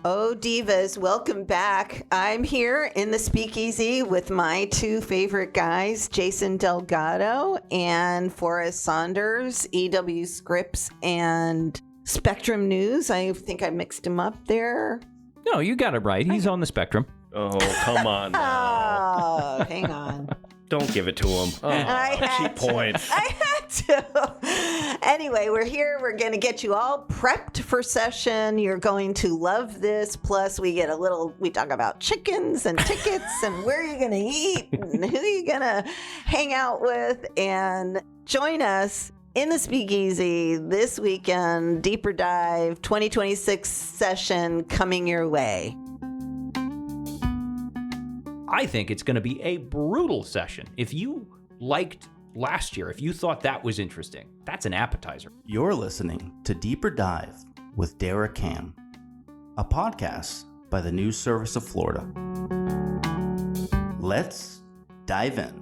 Oh, Divas, welcome back. I'm here in the Speakeasy with my two favorite guys, Jason Delgado and Forrest Saunders, EW Scripps and Spectrum News. I think I mixed them up there. No, you got it right. He's on the spectrum. Oh, come on now. Oh, hang on. Don't give it to him. Oh, cheap points. I had to. Anyway, we're here. We're going to get you all prepped for session. You're going to love this. Plus, we talk about chickens and tickets and where you're going to eat and who you're going to hang out with. And join us in the Speakeasy this weekend. Deeper Dive 2026 session coming your way. I think it's going to be a brutal session. If you liked last year, if you thought that was interesting, that's an appetizer. You're listening to Deeper Dive with Dara, a podcast by the News Service of Florida. Let's dive in.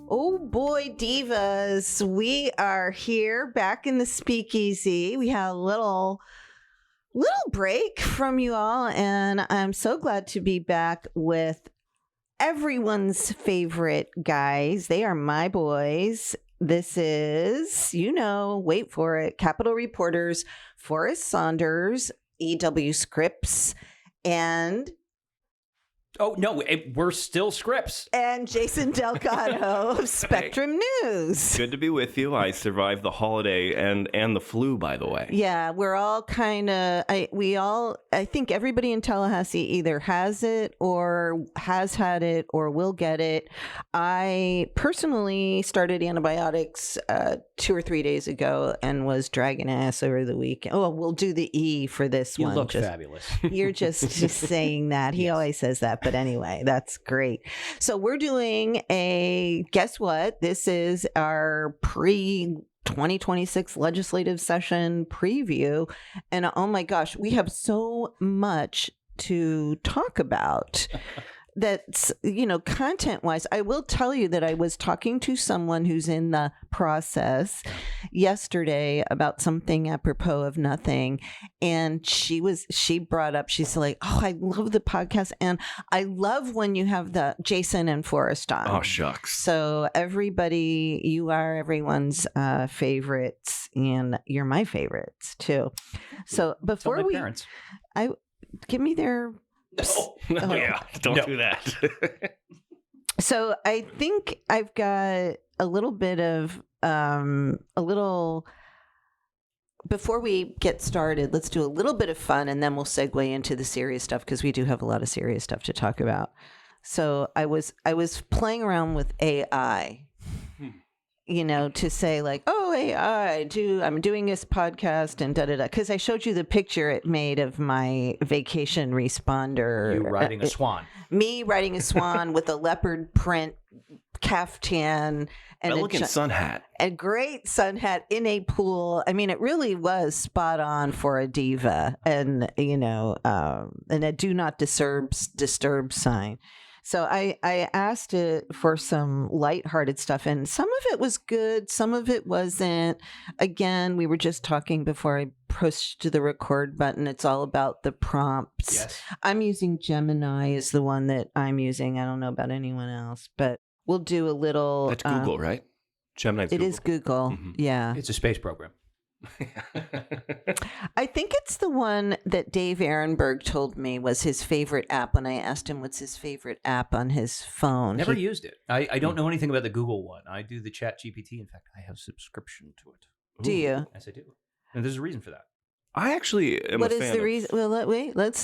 Oh boy, Divas, we are here back in the Speakeasy. We had a little break from you all, and I'm so glad to be back with everyone's favorite guys. They are my boys. This is, wait for it, Capitol reporters Forrest Saunders, EW Scripps, and Oh, no, we're still Scripps. And Jason Delgado of Spectrum News. Good to be with you. I survived the holiday and the flu, by the way. Yeah, we're all kind of, I think everybody in Tallahassee either has it or has had it or will get it. I personally started antibiotics 2 or 3 days ago and was dragging ass over the weekend. Oh, we'll do the E for this one. You look fabulous. You're just saying that. He always says that. But anyway, that's great. So we're doing guess what? This is our pre-2026 legislative session preview. And oh my gosh, we have so much to talk about. That's, content wise, I will tell you that I was talking to someone who's in the process yesterday about something apropos of nothing. And she brought up, she's like, oh, I love the podcast. And I love when you have the Jason and Forrest on. Oh, shucks. So everybody, you are everyone's favorites, and you're my favorites too. So before parents. give me their... No. Yeah, don't do that. So I think I've got a little bit of before we get started, let's do a little bit of fun and then we'll segue into the serious stuff because we do have a lot of serious stuff to talk about. So I was playing around with AI. To say like, oh, AI, I'm doing this podcast and da-da-da. Because I showed you the picture it made of my vacation responder. You riding a swan. Me riding a swan with a leopard print caftan. And looking sun hat. A great sun hat in a pool. I mean, it really was spot on for a diva. And, and a do not disturb sign. So I asked it for some lighthearted stuff, and some of it was good, some of it wasn't. Again, we were just talking before I pushed the record button. It's all about the prompts. Yes. I'm using Gemini is the one that I'm using. I don't know about anyone else, but we'll do a little. That's Google, right? Gemini's Google. It is Google. Mm-hmm. Yeah. It's a space program. I think it's the one that Dave Ehrenberg told me was his favorite app when I asked him what's his favorite app on his phone. Never used it. I don't know anything about the Google one. I do the Chat GPT. In fact, I have subscription to it. Do you? Yes, I do. And there's a reason for that. I actually am What a is fan the reason? Well, let's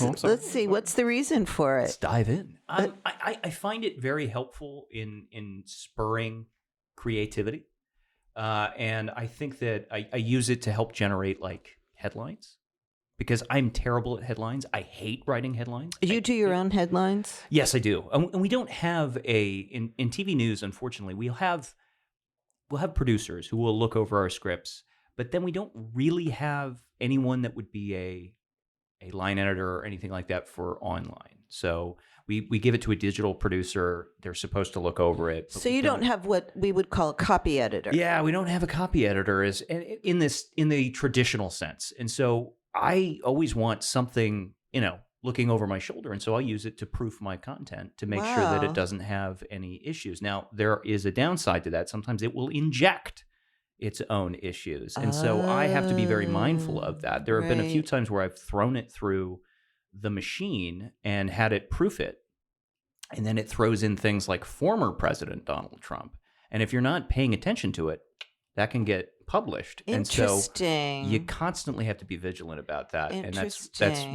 see. What's the reason for Let's it? dive in. I find it very helpful in spurring creativity. And I think that I use it to help generate like headlines because I'm terrible at headlines. I hate writing headlines. You do your own headlines? Yes, I do. And we don't have in TV news, unfortunately, we'll have producers who will look over our scripts, but then we don't really have anyone that would be a line editor or anything like that for online. So we give it to a digital producer. They're supposed to look over it. So you don't have what we would call a copy editor. Yeah, we don't have a copy editor in the traditional sense. And so I always want something, looking over my shoulder. And so I use it to proof my content to make sure that it doesn't have any issues. Now, there is a downside to that. Sometimes it will inject its own issues. And so I have to be very mindful of that. There have been a few times where I've thrown it through the machine and had it proof it. And then it throws in things like former President Donald Trump. And if you're not paying attention to it, that can get published. Interesting. And so you constantly have to be vigilant about that. And that's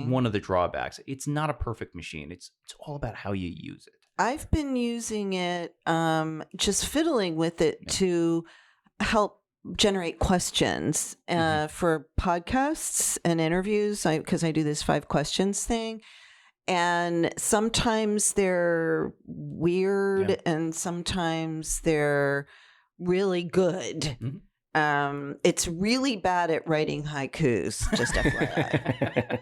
one of the drawbacks. It's not a perfect machine. It's all about how you use it. I've been using it, just fiddling with it to help generate questions for podcasts and interviews, because I do this 5 questions thing. And sometimes they're weird and sometimes they're really good. Mm-hmm. It's really bad at writing haikus, just FYI.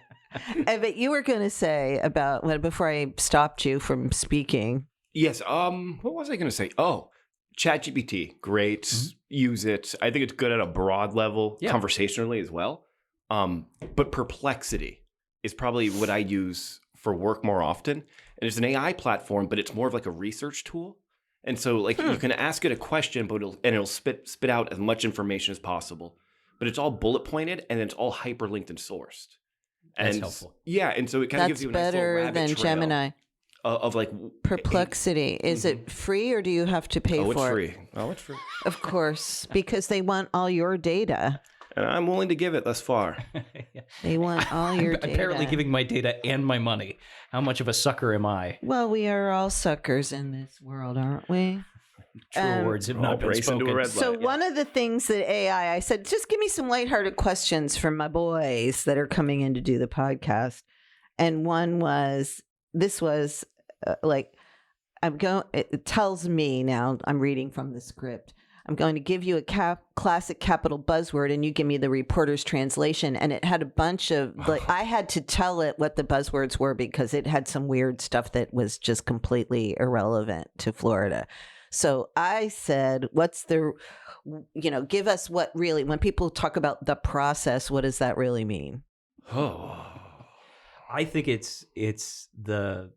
But you were going to say about before I stopped you from speaking. Yes. What was I going to say? Oh, ChatGPT, great. Mm-hmm. Use it. I think it's good at a broad level, conversationally as well. But Perplexity is probably what I use for work more often. And it's an AI platform, but it's more of like a research tool. And so you can ask it a question, but it'll spit out as much information as possible. But it's all bullet pointed and it's all hyperlinked and sourced. That's helpful. Yeah, and so it kind of gives you a nice little rabbit than trail Gemini. Of Perplexity. Is it free or do you have to pay for it? It's free. Oh, it's free. Of course, because they want all your data. And I'm willing to give it thus far. They want all your data. Apparently giving my data and my money. How much of a sucker am I? Well, we are all suckers in this world, aren't we? True words have not been spoken. So one of the things that AI, I said, just give me some lighthearted questions from my boys that are coming in to do the podcast. And one was, it tells me now, I'm reading from the script, I'm going to give you a classic capital buzzword and you give me the reporter's translation. And it had a bunch of, I had to tell it what the buzzwords were because it had some weird stuff that was just completely irrelevant to Florida. So I said, give us what really, when people talk about the process, what does that really mean? Oh, I think it's the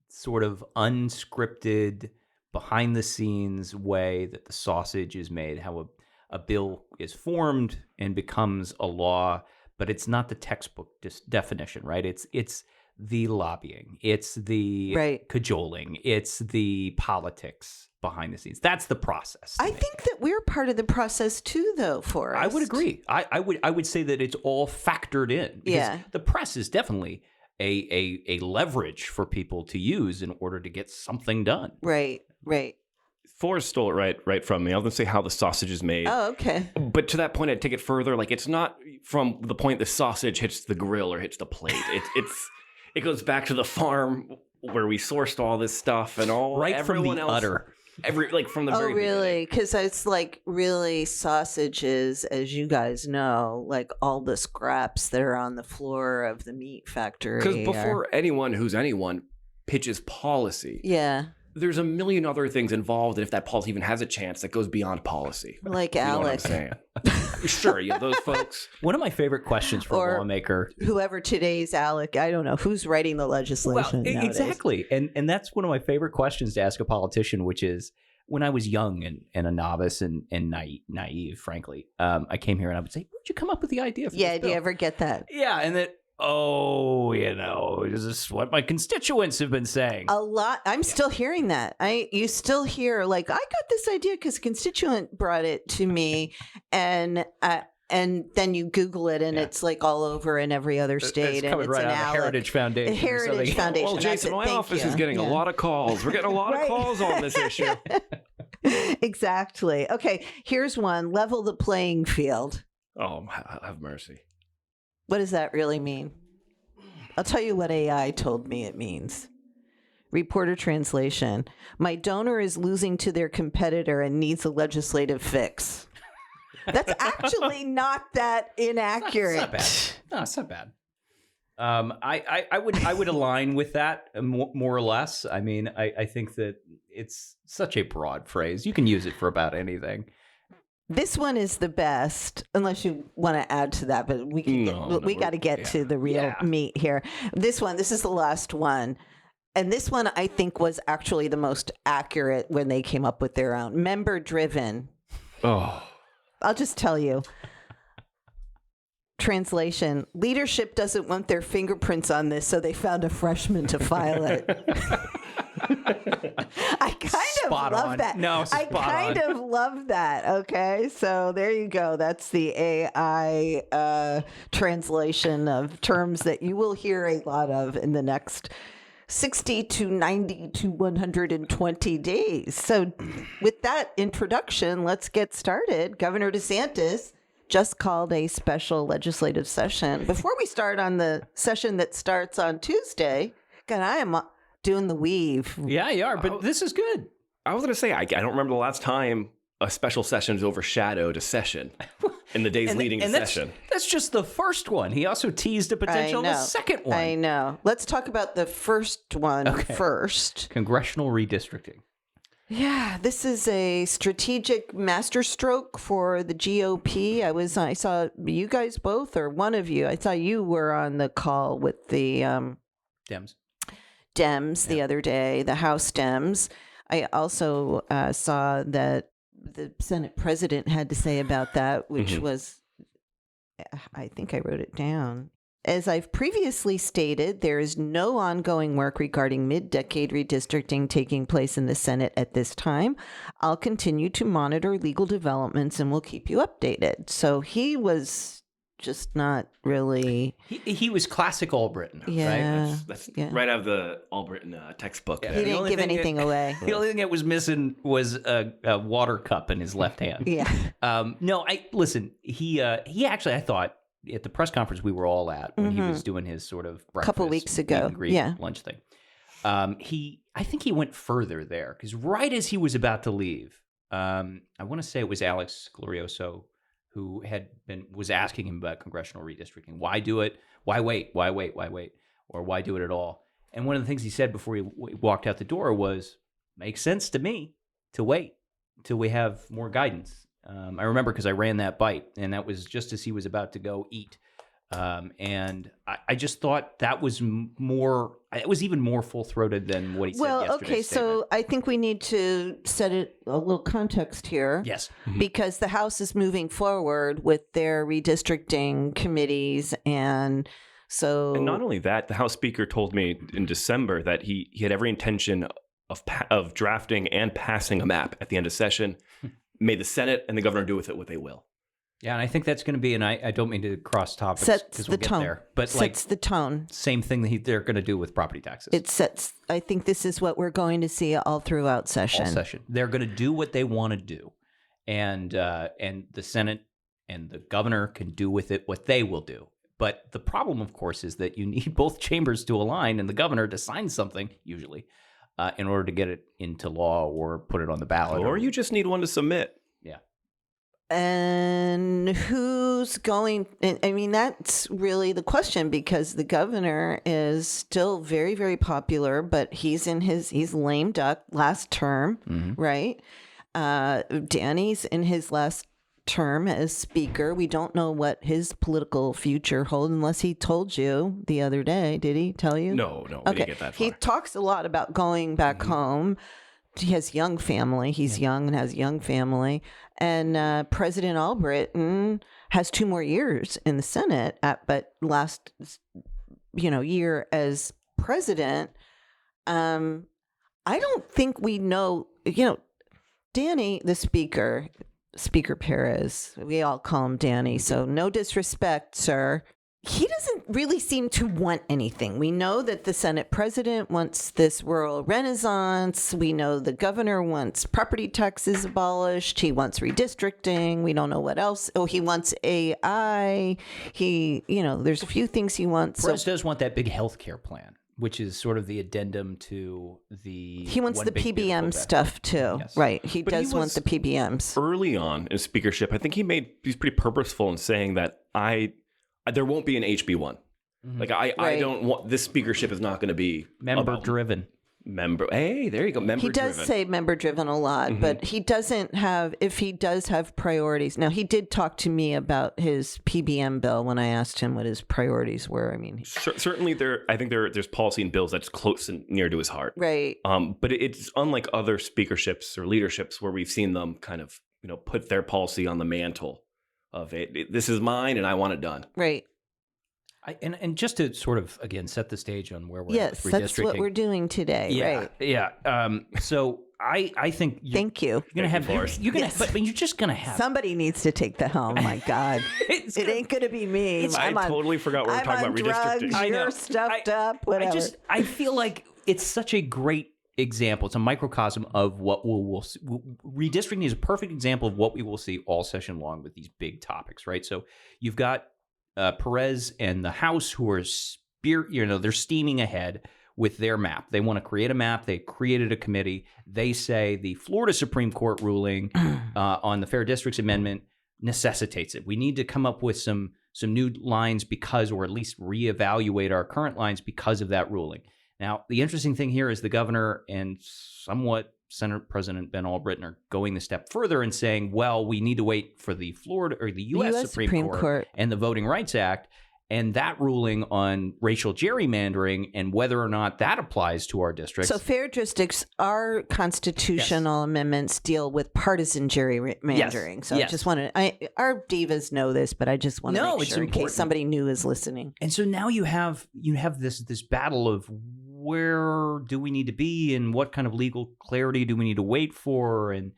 sort of unscripted, behind the scenes way that the sausage is made, how a bill is formed and becomes a law, but it's not the textbook definition, right? It's the lobbying, it's the cajoling, it's the politics behind the scenes. That's the process. I think that we're part of the process too, though, Forrest. I would agree. I would say that it's all factored in. Because the press is definitely a leverage for people to use in order to get something done. Right. Forrest stole it right from me. I was going to say how the sausage is made. Oh, okay. But to that point, I'd take it further. It's not from the point the sausage hits the grill or hits the plate. It goes back to the farm where we sourced all this stuff and all everyone else. Udder. From the very beginning. Oh, really? Because it's really sausages, as you guys know, all the scraps that are on the floor of the meat factory. Because before anyone who's anyone pitches policy, there's a million other things involved, and if that policy even has a chance, that goes beyond policy. Like Alec. You know what I'm saying? Sure, those folks. One of my favorite questions for a lawmaker. Whoever today's Alec, I don't know. Who's writing the legislation nowadays? Exactly. And that's one of my favorite questions to ask a politician, which is, when I was young and a novice and naive, frankly, I came here and I would say, where'd you come up with the idea for this bill? Do you ever get that? Yeah, and that, is this what my constituents have been saying? A lot. I'm still hearing that. You still hear, I got this idea because a constituent brought it to me, and then you Google it, and it's all over in every other state. It's coming right out of the Heritage Foundation. Heritage Foundation. Well, Jason, my office is getting a lot of calls. We're getting a lot of calls on this issue. Exactly. Okay, here's one. Level the playing field. Oh, have mercy. What does that really mean? I'll tell you what AI told me it means. Reporter translation. My donor is losing to their competitor and needs a legislative fix. That's actually not that inaccurate. It's not bad. No, it's not bad. I would align with that more or less. I mean, I think that it's such a broad phrase. You can use it for about anything. This one is the best, unless you want to add to that, but we got to get to the real meat here. This is the last one. And this one, I think, was actually the most accurate when they came up with their own. Member driven. Oh. I'll just tell you. Translation, leadership doesn't want their fingerprints on this, so they found a freshman to file it. I kind of love that. No, I kind of love that. Okay, so there you go. That's the AI translation of terms that you will hear a lot of in the next 60 to 90 to 120 days. So with that introduction, let's get started. Governor DeSantis just called a special legislative session. Before we start on the session that starts on Tuesday, God, I am doing the weave. Yeah, you are, but this is good. I was going to say, I don't remember the last time a special session has overshadowed a session in the days leading to session. That's just the first one. He also teased a potential the second one. I know. Let's talk about the first one first. Congressional redistricting. Yeah, this is a strategic masterstroke for the GOP. I saw you guys both, or one of you. I saw you were on the call with the Dems the other day, the House Dems. I also saw that the Senate president had to say about that, which was, I think I wrote it down. As I've previously stated, there is no ongoing work regarding mid-decade redistricting taking place in the Senate at this time. I'll continue to monitor legal developments and will keep you updated. So he was just not really... He was classic Albritton, yeah, right? That's right out of the Albritton textbook. Yeah. He didn't give anything away. The only thing that was missing was a water cup in his left hand. Yeah. Listen, he actually, I thought, at the press conference we were all at when he was doing his sort of breakfast, couple weeks ago, meet and greet, lunch thing. I think he went further there because right as he was about to leave, I want to say it was Alex Glorioso who was asking him about congressional redistricting. Why do it? Why wait? Why wait? Why wait? Or why do it at all? And one of the things he said before he walked out the door was, "Makes sense to me to wait until we have more guidance." I remember because I ran that bite, and that was just as he was about to go eat. And I just thought that was more. It was even more full-throated than what he said yesterday. Well, okay, so I think we need to set it a little context here. Yes. Because the House is moving forward with their redistricting committees, and so... And not only that, the House Speaker told me in December that he had every intention of drafting and passing a map at the end of session. May the Senate and the governor do with it what they will. Yeah, and I think that's going to be, and I don't mean to cross topics because we'll get there, but sets the tone. Same thing that they're going to do with property taxes. It sets. I think this is what we're going to see all throughout session. All session. They're going to do what they want to do, and the Senate and the governor can do with it what they will do. But the problem, of course, is that you need both chambers to align and the governor to sign something, usually, in order to get it into law or put it on the ballot. Or you just need one to submit. Yeah. And who's going? I mean, that's really the question, because the governor is still very, very popular, but he's lame duck last term, right? Danny's in his last term as speaker. We don't know what his political future holds unless he told you the other day. Did he tell you? No, we didn't get that far. He talks a lot about going back home. He has young family. He's young and has young family. And President Albritton has 2 more years in the Senate, but last year as president. I don't think we know. Danny, the speaker. Speaker Perez, we all call him Danny, so no disrespect, sir. He doesn't really seem to want anything. We know that the Senate president wants this rural renaissance. We know the governor wants property taxes abolished. He wants redistricting. We don't know what else. Oh, he wants AI. There's a few things he wants. Perez does want that big healthcare plan, which is sort of the addendum to the... He wants the PBM stuff too, yes. Right? He does want the PBMs. Early on in his speakership, I think he's pretty purposeful in saying that there won't be an HB1. Like I don't want this speakership is not going to be Member driven. Hey, there you go. Member He does driven. say member driven a lot, but he doesn't have, if he does have priorities. Now, he did talk to me about his PBM bill when I asked him what his priorities were. I mean, certainly I think there's policy in bills that's close and near to his heart. right. But it's unlike other speakerships or leaderships where we've seen them kind of, put their policy on the mantle of this is mine and I want it done. Right. And just to sort of, again, set the stage on where we're Yes, at with that's what redistricting. we're doing today. Yeah, Right. yeah. So I think Thank you. you're gonna have Forrest. you're gonna Yes. but you're just gonna have Somebody needs to take the helm. My God. It ain't going to be me. I totally forgot we were I'm talking on about drugs, redistricting. I know. You're stuffed up, whatever. I feel like it's such a great example. It's a microcosm of what we'll see. Redistricting is a perfect example of what we will see all session long with these big topics, right? So you've got Perez and the House who are they're steaming ahead with their map. They want to create a map. They created a committee. They say the Florida Supreme Court ruling on the Fair Districts Amendment necessitates it. We need to come up with some new lines because, or at least reevaluate our current lines because of that ruling. Now, the interesting thing here is the governor and somewhat Senate President Ben Albritton are going the step further and saying, well, we need to wait for the Florida or the U.S. Supreme Court and the Voting Rights Act and that ruling on racial gerrymandering and whether or not that applies to our districts. So fair districts, our constitutional amendments deal with partisan gerrymandering. So I just wanted, our divas know this, but I just want to make sure in case somebody new is listening. And so now you have this battle of where do we need to be and what kind of legal clarity do we need to wait for? And,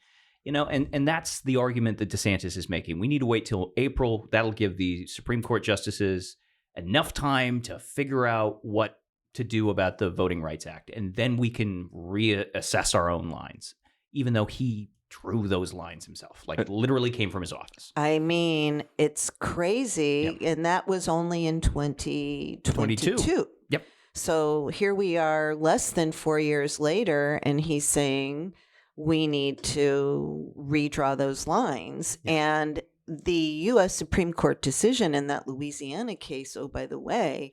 and that's the argument that DeSantis is making. We need to wait till April. That'll give the Supreme Court justices enough time to figure out what to do about the Voting Rights Act. And then we can reassess our own lines, even though he drew those lines himself, like literally came from his office. I mean, it's crazy. And that was only in 2022. Yep. So here we are less than 4 years later, and he's saying we need to redraw those lines. Yeah. And the U.S. Supreme Court decision in that Louisiana case, oh, by the way,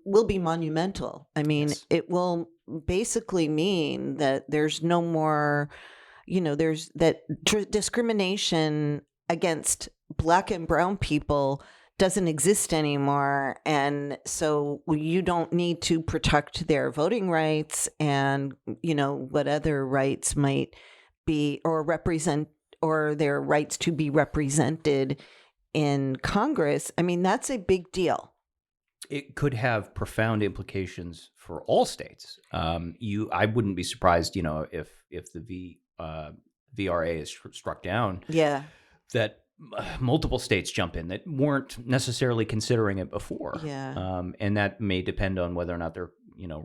will be monumental. I mean, it will basically mean that there's no more, there's that discrimination against Black and brown people doesn't exist anymore. And so you don't need to protect their voting rights and, what other rights might be or represent or their rights to be represented in Congress. I mean, that's a big deal. It could have profound implications for all states. I wouldn't be surprised, if the VRA is struck down. Yeah. That multiple states jump in that weren't necessarily considering it before. Yeah. And that may depend on whether or not they're,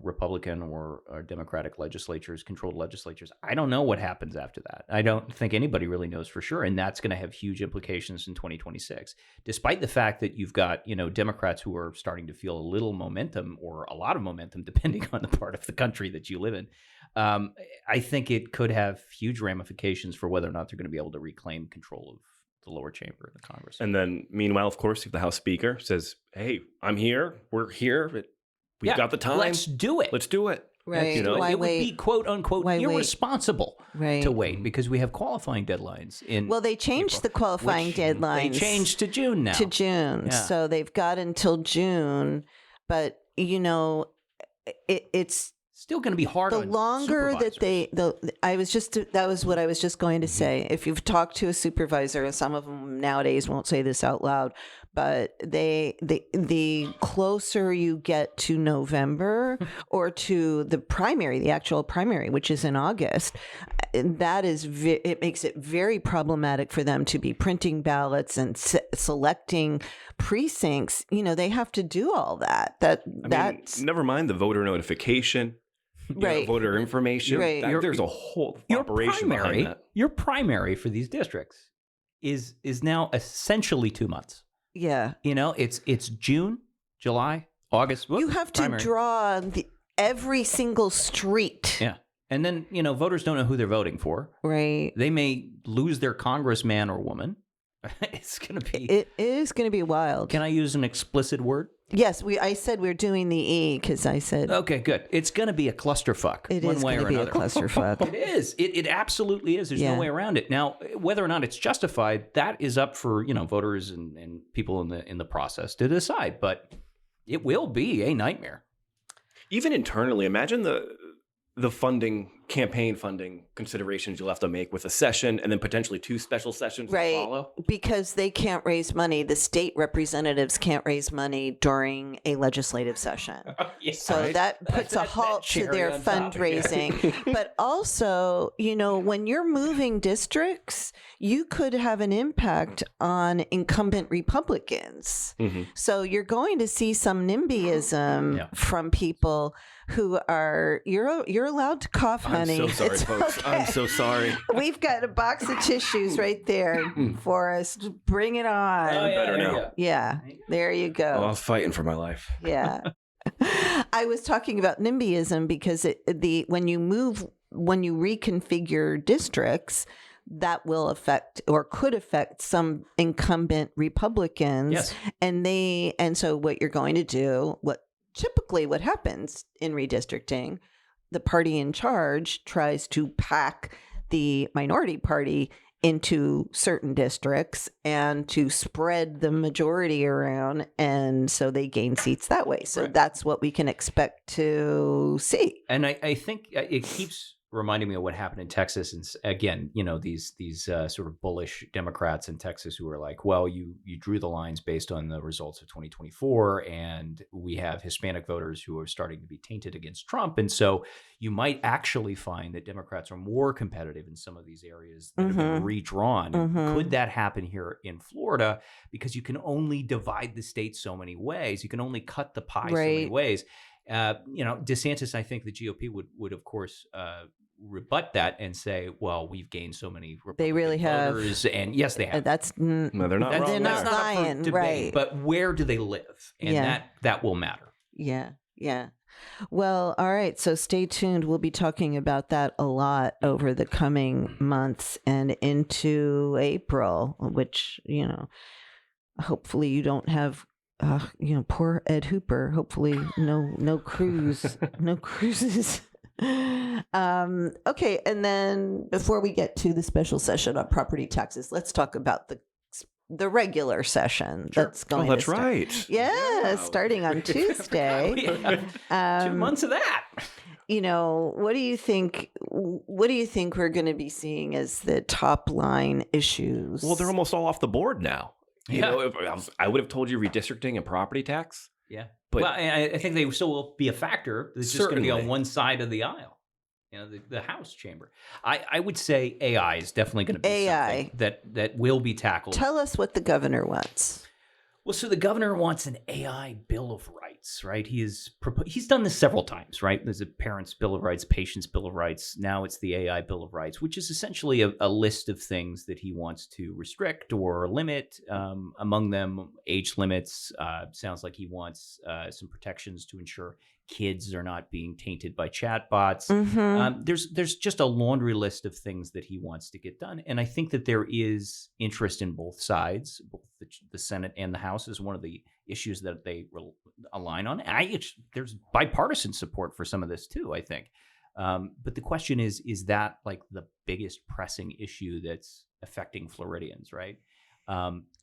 Republican or Democratic legislatures, controlled legislatures. I don't know what happens after that. I don't think anybody really knows for sure. And that's going to have huge implications in 2026, despite the fact that you've got, Democrats who are starting to feel a little momentum or a lot of momentum, depending on the part of the country that you live in. I think it could have huge ramifications for whether or not they're going to be able to reclaim control of the lower chamber of the Congress. And then meanwhile, of course, if the House Speaker says, hey, I'm here, we're here, we've got the time. Let's do it. Let's do it. Right. Why it would be quote unquote irresponsible to wait because we have qualifying deadlines in they changed the qualifying deadlines. They changed to June now. Yeah. So they've got until June, but it's still going to be hard. The longer that that was what I was just going to say. If you've talked to a supervisor, some of them nowadays won't say this out loud, but the closer you get to November or to the actual primary, which is in August, that is it makes it very problematic for them to be printing ballots and selecting precincts. They have to do all that. That's never mind the voter notification. Voter information. Right. There's a whole operation behind that. Your primary for these districts is now essentially 2 months. Yeah. It's June, July, August. You have to draw every single street. Yeah. And then, voters don't know who they're voting for. Right. They may lose their congressman or woman. It's going to be. It is going to be wild. Can I use an explicit word? Yes, I said we're doing the E because I said. Okay, good. It's going to be a clusterfuck. It one is way going or to be another. a clusterfuck. It is. It absolutely is. There's no way around it. Now, whether or not it's justified, that is up for voters and people in the process to decide. But it will be a nightmare. Even internally, imagine the campaign funding considerations you'll have to make with a session and then potentially 2 special sessions to follow. Because they can't raise money. The state representatives can't raise money during a legislative session. So that puts a halt to their fundraising. But also, when you're moving districts, you could have an impact on incumbent Republicans. Mm-hmm. So you're going to see some NIMBYism from people who are you're allowed to cough, honey. I'm so sorry, folks. Okay. I'm so sorry. We've got a box of tissues right there for us. Bring it on. Oh, better now. Yeah, there you go. I was fighting for my life. Yeah. I was talking about NIMBYism because when you reconfigure districts, that will affect or could affect some incumbent Republicans. Yes. And so what you're going to do, typically what happens in redistricting, the party in charge tries to pack the minority party into certain districts and to spread the majority around, and so they gain seats that way. So that's what we can expect to see. And I think it keeps reminding me of what happened in Texas. And again, these sort of bullish Democrats in Texas who are like, well, you drew the lines based on the results of 2024, and we have Hispanic voters who are starting to be tainted against Trump. And so you might actually find that Democrats are more competitive in some of these areas that have been redrawn. Could that happen here in Florida? Because you can only divide the state so many ways. You can only cut the pie so many ways. DeSantis, I think the GOP would of course rebut that and say, well, we've gained so many Republican they really voters. have. And yes, they have. No, they're not wrong. They're not lying, debate, right? But where do they live? And that will matter. Yeah. Well, all right. So stay tuned. We'll be talking about that a lot over the coming months and into April, which, hopefully you don't have poor Ed Hooper. Hopefully no cruises. Okay. And then before we get to the special session on property taxes, let's talk about the regular session that's going to start. Right. Yeah, starting on Tuesday. We have 2 months of that. What do you think we're going to be seeing as the top line issues? Well, they're almost all off the board now. Yeah. I would have told you redistricting and property tax. Yeah. But I think they still will be a factor. It's just going to be on one side of the aisle. The House chamber. I would say AI is definitely going to be something that will be tackled. Tell us what the governor wants. Well, so the governor wants an AI Bill of Rights, right? He's done this several times, right? There's a Parents' Bill of Rights, Patients' Bill of Rights. Now it's the AI Bill of Rights, which is essentially a list of things that he wants to restrict or limit. Among them, age limits. Sounds like he wants some protections to ensure kids are not being tainted by chatbots. There's just a laundry list of things that he wants to get done. And I think that there is interest in both sides, both the Senate and the House is one of the issues that they align on. There's bipartisan support for some of this too, I think. But the question is that like the biggest pressing issue that's affecting Floridians, right?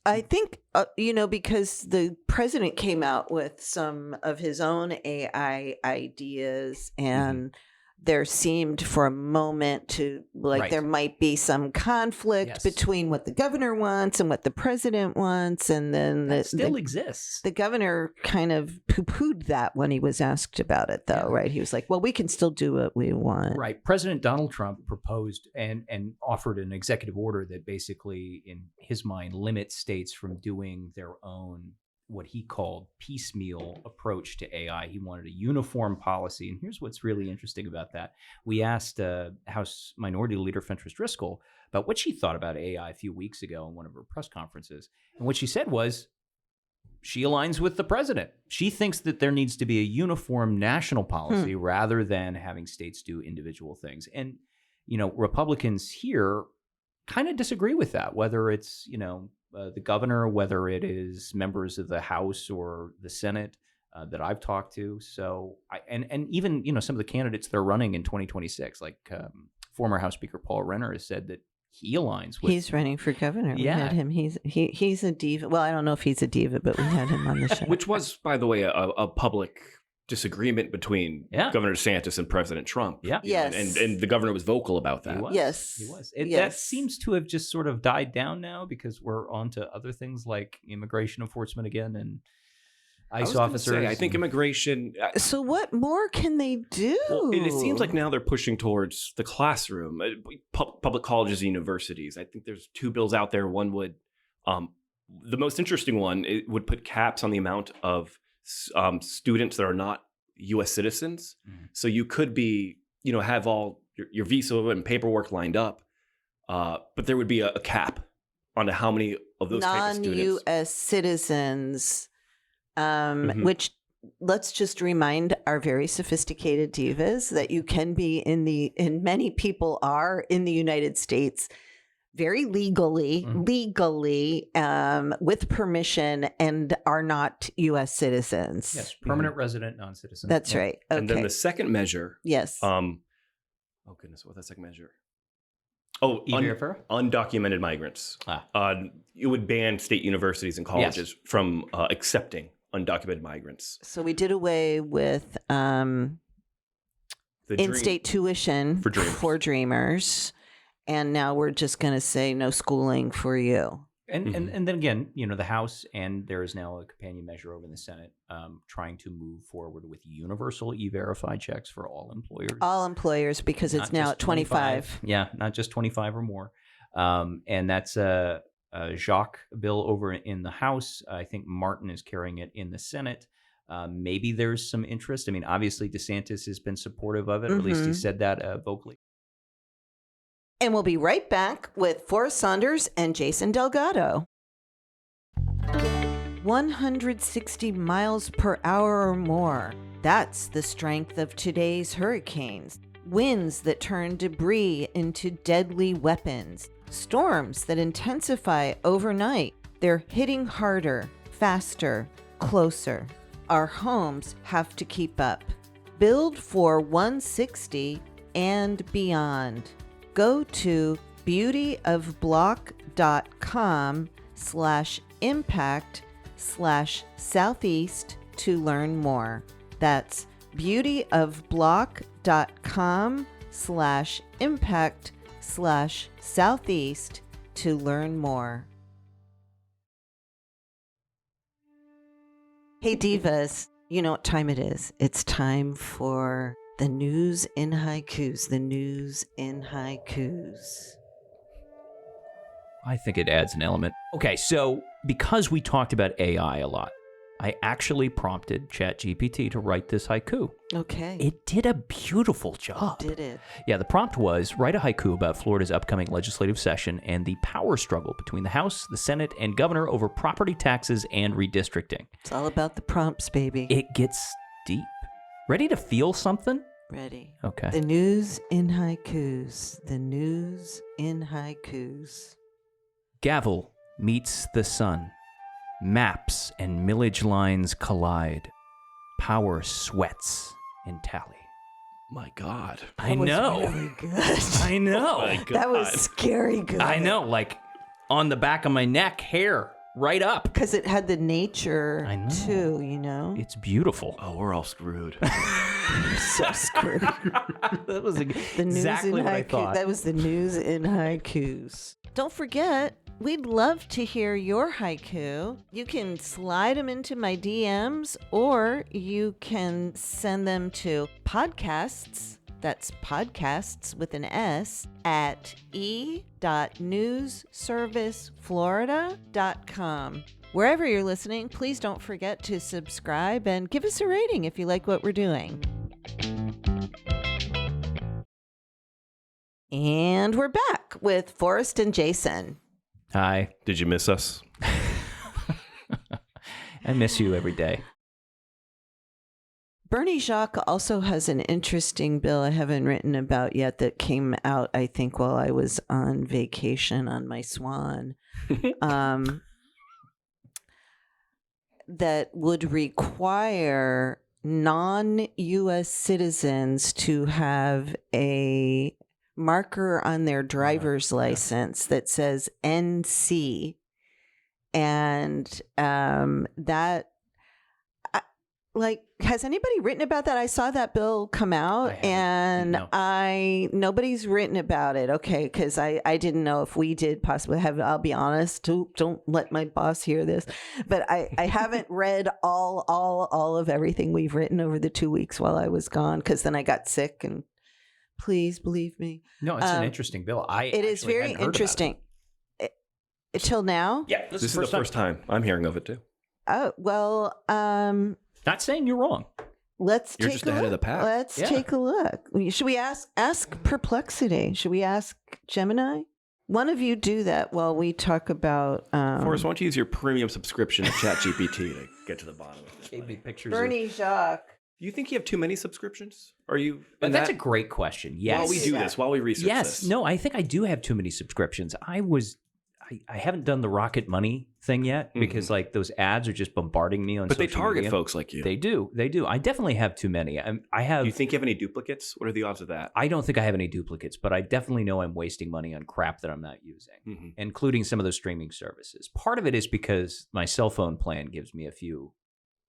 I think, because the president came out with some of his own AI ideas and there seemed for a moment to there might be some conflict between what the governor wants and what the president wants. And then that still exists. The governor kind of poo-pooed that when he was asked about it, though, right? He was like, well, we can still do what we want. Right. President Donald Trump proposed and offered an executive order that basically, in his mind, limits states from doing their own what he called piecemeal approach to AI. He wanted a uniform policy. And here's what's really interesting about that. We asked House Minority Leader Fentress Driscoll about what she thought about AI a few weeks ago in one of her press conferences. And what she said was she aligns with the president. She thinks that there needs to be a uniform national policy rather than having states do individual things. And, Republicans here kind of disagree with that, whether it's, the governor, whether it is members of the House or the Senate that I've talked to. So, and even some of the candidates that are running in 2026, like former House Speaker Paul Renner has said that he aligns with. He's running for governor. Yeah. We had him. He's a diva. Well, I don't know if he's a diva, but we had him on the show. Which was, by the way, a public disagreement between Governor DeSantis and President Trump. Yeah. Yes. And the governor was vocal about that. He was. Yes. He was. Yes. That seems to have just sort of died down now because we're on to other things like immigration enforcement again and ICE officers. I think immigration. So what more can they do? Well, it seems like now they're pushing towards the classroom, public colleges and universities. I think there's 2 bills out there. One would, the most interesting one, it would put caps on the amount of students that are not U.S. citizens. Mm-hmm. So you could be, have all your visa and paperwork lined up, but there would be a cap on how many of those type of students. Non-U.S. citizens, Mm-hmm. which let's just remind our very sophisticated divas that you can be and many people are in the United States very legally, with permission and are not U.S. citizens. Yes, permanent resident, non-citizen. That's right. Okay. And then the second measure. Yes. Oh goodness, what's that second measure? Oh, undocumented migrants. It would ban state universities and colleges from accepting undocumented migrants. So we did away with in-state tuition for dreamers. And now we're just going to say no schooling for you. And then again, the House, and there is now a companion measure over in the Senate trying to move forward with universal E-Verify checks for all employers. All employers, because it's now at 25. Yeah, not just 25 or more. And that's a Jacques bill over in the House. I think Martin is carrying it in the Senate. Maybe there's some interest. I mean, obviously DeSantis has been supportive of it, or at least he said that vocally. And we'll be right back with Forrest Saunders and Jason Delgado. 160 miles per hour or more. That's the strength of today's hurricanes. Winds that turn debris into deadly weapons. Storms that intensify overnight. They're hitting harder, faster, closer. Our homes have to keep up. Build for 160 and beyond. Go to beautyofblock.com/impact/southeast to learn more. That's beautyofblock.com/impact/southeast to learn more. Hey divas, you know what time it is. It's time for the news in haikus. The news in haikus. I think it adds an element. Okay, so because we talked about AI a lot, I actually prompted ChatGPT to write this haiku. Okay. It did a beautiful job. Did it? Yeah, the prompt was, write a haiku about Florida's upcoming legislative session and the power struggle between the House, the Senate, and governor over property taxes and redistricting. It's all about the prompts, baby. It gets deep. Ready to feel something? Ready. Okay. The news in haikus. The news in haikus. Gavel meets the sun. Maps and millage lines collide. Power sweats in tally. My God. I know. Really good. I know. My God. That was scary good. I know, like on the back of my neck, hair right up. Because it had the nature I know. too, you know? It's beautiful. Oh, we're all screwed. You're so screwed. That was The news exactly in what I haiku. thought. That was the news in haikus. Don't forget, we'd love to hear your haiku. You can slide them into my DMs, or you can send them to podcasts. That's podcasts with an S at e.newsserviceflorida.com. Wherever you're listening, please don't forget to subscribe and give us a rating if you like what we're doing. And we're back with Forrest and Jason. Hi. Did you miss us? I miss you every day. Bernie Jacques also has an interesting bill I haven't written about yet that came out, I think, while I was on vacation on my swan, that would require non-U.S. citizens to have a marker on their driver's license that says NC. And that... has anybody written about that? I saw that bill come out and nobody's written about it. Okay. Cause I didn't know if we did possibly have, I'll be honest, don't let my boss hear this, but I haven't read all of everything we've written over the 2 weeks while I was gone. Cause then I got sick, and please believe me. No, it's an interesting bill. It is very interesting. Till now? Yeah. This is the first time I'm hearing of it too. Oh, well, not saying you're wrong. You're just ahead of the pack. Let's take a look. Should we ask Perplexity? Should we ask Gemini? One of you do that while we talk about... Forrest, why don't you use your premium subscription to ChatGPT to get to the bottom of this? Gave me pictures. Bernie Jacques. Do you think you have too many subscriptions? Are you? But that's a great question. Yes. While we do this, while we research this. Yes. No, I think I do have too many subscriptions. I haven't done the Rocket Money thing yet because like those ads are just bombarding me on But social they target media. folks like you. They do. I definitely have too many. I have. Do you think you have any duplicates? What are the odds of that? I don't think I have any duplicates, but I definitely know I'm wasting money on crap that I'm not using, including some of those streaming services. Part of it is because my cell phone plan gives me a few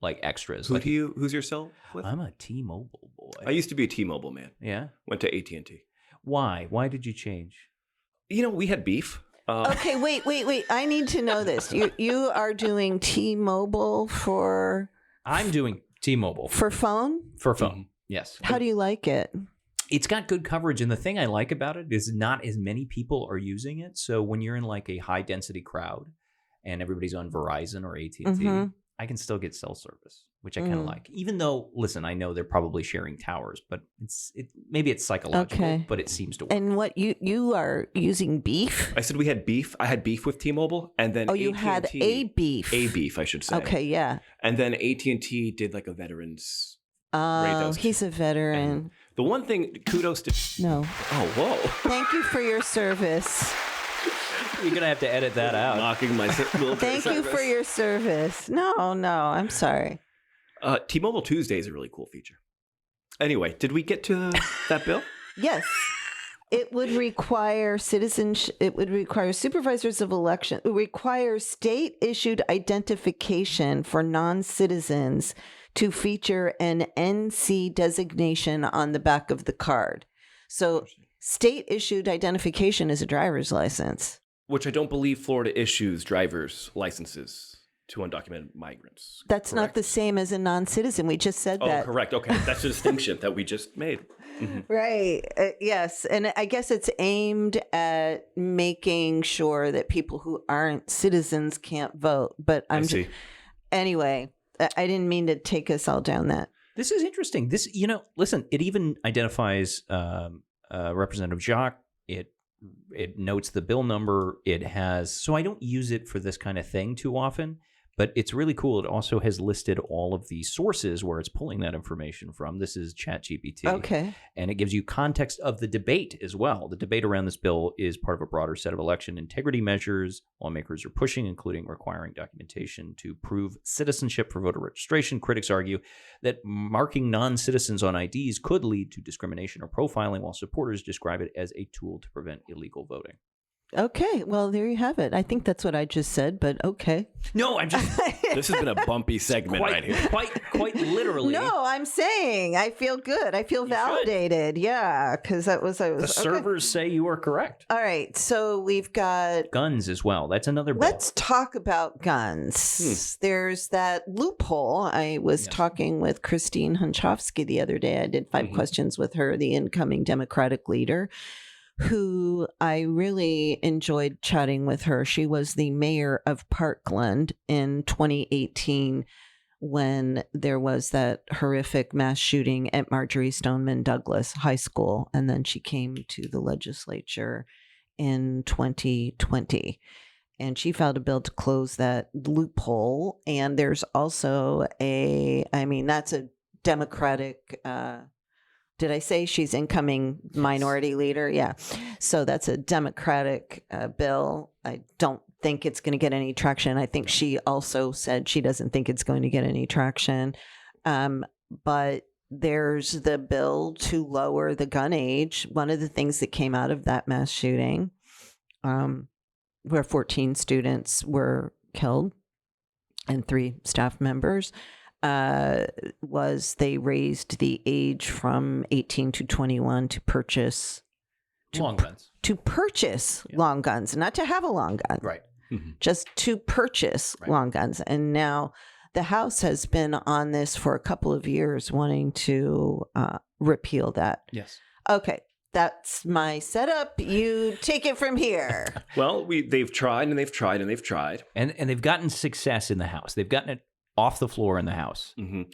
like extras. Who's your cell with? I'm a T-Mobile boy. I used to be a T-Mobile man. Yeah. Went to AT&T. Why? Why did you change? We had beef. Okay, wait. I need to know this. You are doing T-Mobile for... I'm doing T-Mobile. For phone? For phone, yes. How do you like it? It's got good coverage, and the thing I like about it is not as many people are using it. So when you're in like a high-density crowd and everybody's on Verizon or AT&T, I can still get cell service, which I kind of like. Even though, listen, I know they're probably sharing towers, but maybe it's psychological, but it seems to work. And what you are using beef? I said we had beef. I had beef with T-Mobile, and then you had a beef. A beef, I should say. Okay, yeah. And then AT&T did like a veterans. Oh, he's a veteran. And the one thing, kudos to... No. Oh, whoa. Thank you for your service. You're going to have to edit that out. Knocking my Thank you for your service. No, I'm sorry. T-Mobile Tuesday is a really cool feature. Anyway, did we get to that bill? Yes. It would require citizenship. It would require supervisors of election. It requires state-issued identification for non-citizens to feature an NC designation on the back of the card. So state-issued identification is a driver's license. Which I don't believe Florida issues driver's licenses to undocumented migrants. That's correct? Not the same as a non-citizen. We just said that. Oh, correct. Okay. That's the distinction that we just made. Right. Yes. And I guess it's aimed at making sure that people who aren't citizens can't vote. But I see. Anyway, I didn't mean to take us all down that. This is interesting. This, listen, it even identifies Representative Jacques. It notes the bill number. It has, so I don't use it for this kind of thing too often, but it's really cool. It also has listed all of the sources where it's pulling that information from. This is ChatGPT. Okay. And it gives you context of the debate as well. The debate around this bill is part of a broader set of election integrity measures lawmakers are pushing, including requiring documentation to prove citizenship for voter registration. Critics argue that marking non-citizens on IDs could lead to discrimination or profiling, while supporters describe it as a tool to prevent illegal voting. Okay, well, there you have it. I think that's what I just said, but okay. No, I'm just... This has been a bumpy segment right here. Quite literally. No, I'm saying I feel good. I feel validated. Yeah, because that was... The servers say you are correct. All right, so we've got... Guns as well. That's another bill. Let's talk about guns. There's that loophole. I was talking with Christine Hunchofsky the other day. I did 5 questions with her, the incoming Democratic leader, who I really enjoyed chatting with her. She was the mayor of Parkland in 2018 when there was that horrific mass shooting at Marjorie Stoneman Douglas High School. And then she came to the legislature in 2020. And she filed a bill to close that loophole. And there's also that's a Democratic. Did I say she's incoming minority leader? Yeah. So that's a Democratic bill. I don't think it's going to get any traction. I think she also said she doesn't think it's going to get any traction. But there's the bill to lower the gun age. One of the things that came out of that mass shooting, where 14 students were killed and 3 staff members, was they raised the age from 18 to 21 to purchase long guns. To purchase long guns, not to have a long gun. Right. Just to purchase long guns. And now the House has been on this for a couple of years, wanting to repeal that. Yes. Okay. That's my setup. You take it from here. Well, they've tried and they've tried and they've tried. And they've gotten success in the House. They've gotten it off the floor in the House,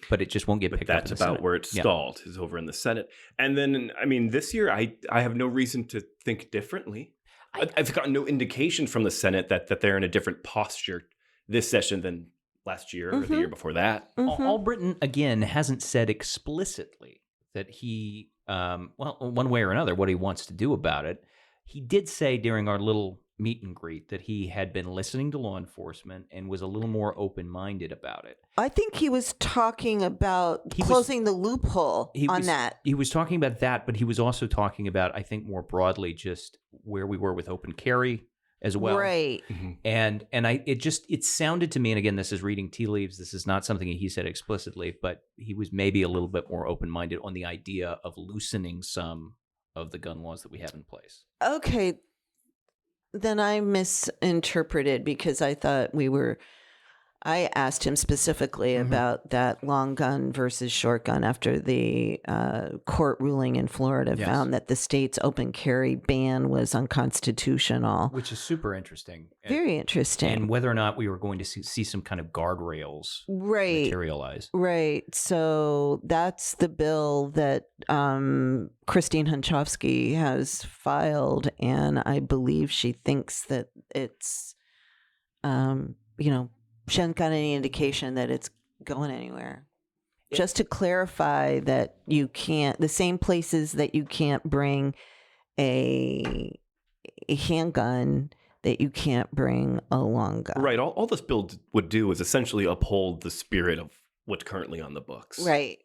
but it just won't get picked up in the Senate. That's about where it's stalled, is over in the Senate. And then, I mean, this year, I have no reason to think differently. I've gotten no indication from the Senate that they're in a different posture this session than last year or the year before that. Albritton, again, hasn't said explicitly that he, well, one way or another, what he wants to do about it. He did say during our little meet and greet that he had been listening to law enforcement and was a little more open-minded about it. I think he was talking about closing the loophole on that. He was talking about that, but he was also talking about, I think more broadly, just where we were with open carry as well. Right. And it sounded to me, and again, this is reading tea leaves, this is not something he said explicitly, but he was maybe a little bit more open-minded on the idea of loosening some of the gun laws that we have in place. Okay. Then I misinterpreted, because I thought I asked him specifically about that long gun versus short gun after the court ruling in Florida found that the state's open carry ban was unconstitutional. Which is super interesting. Very interesting. And whether or not we were going to see some kind of guardrails materialize. Right. So that's the bill that Christine Hunchofsky has filed, and I believe she thinks that it's, she hasn't got any indication that it's going anywhere. Just to clarify that you can't, the same places that you can't bring a handgun, that you can't bring a long gun. Right. All this bill would do is essentially uphold the spirit of what's currently on the books. Right.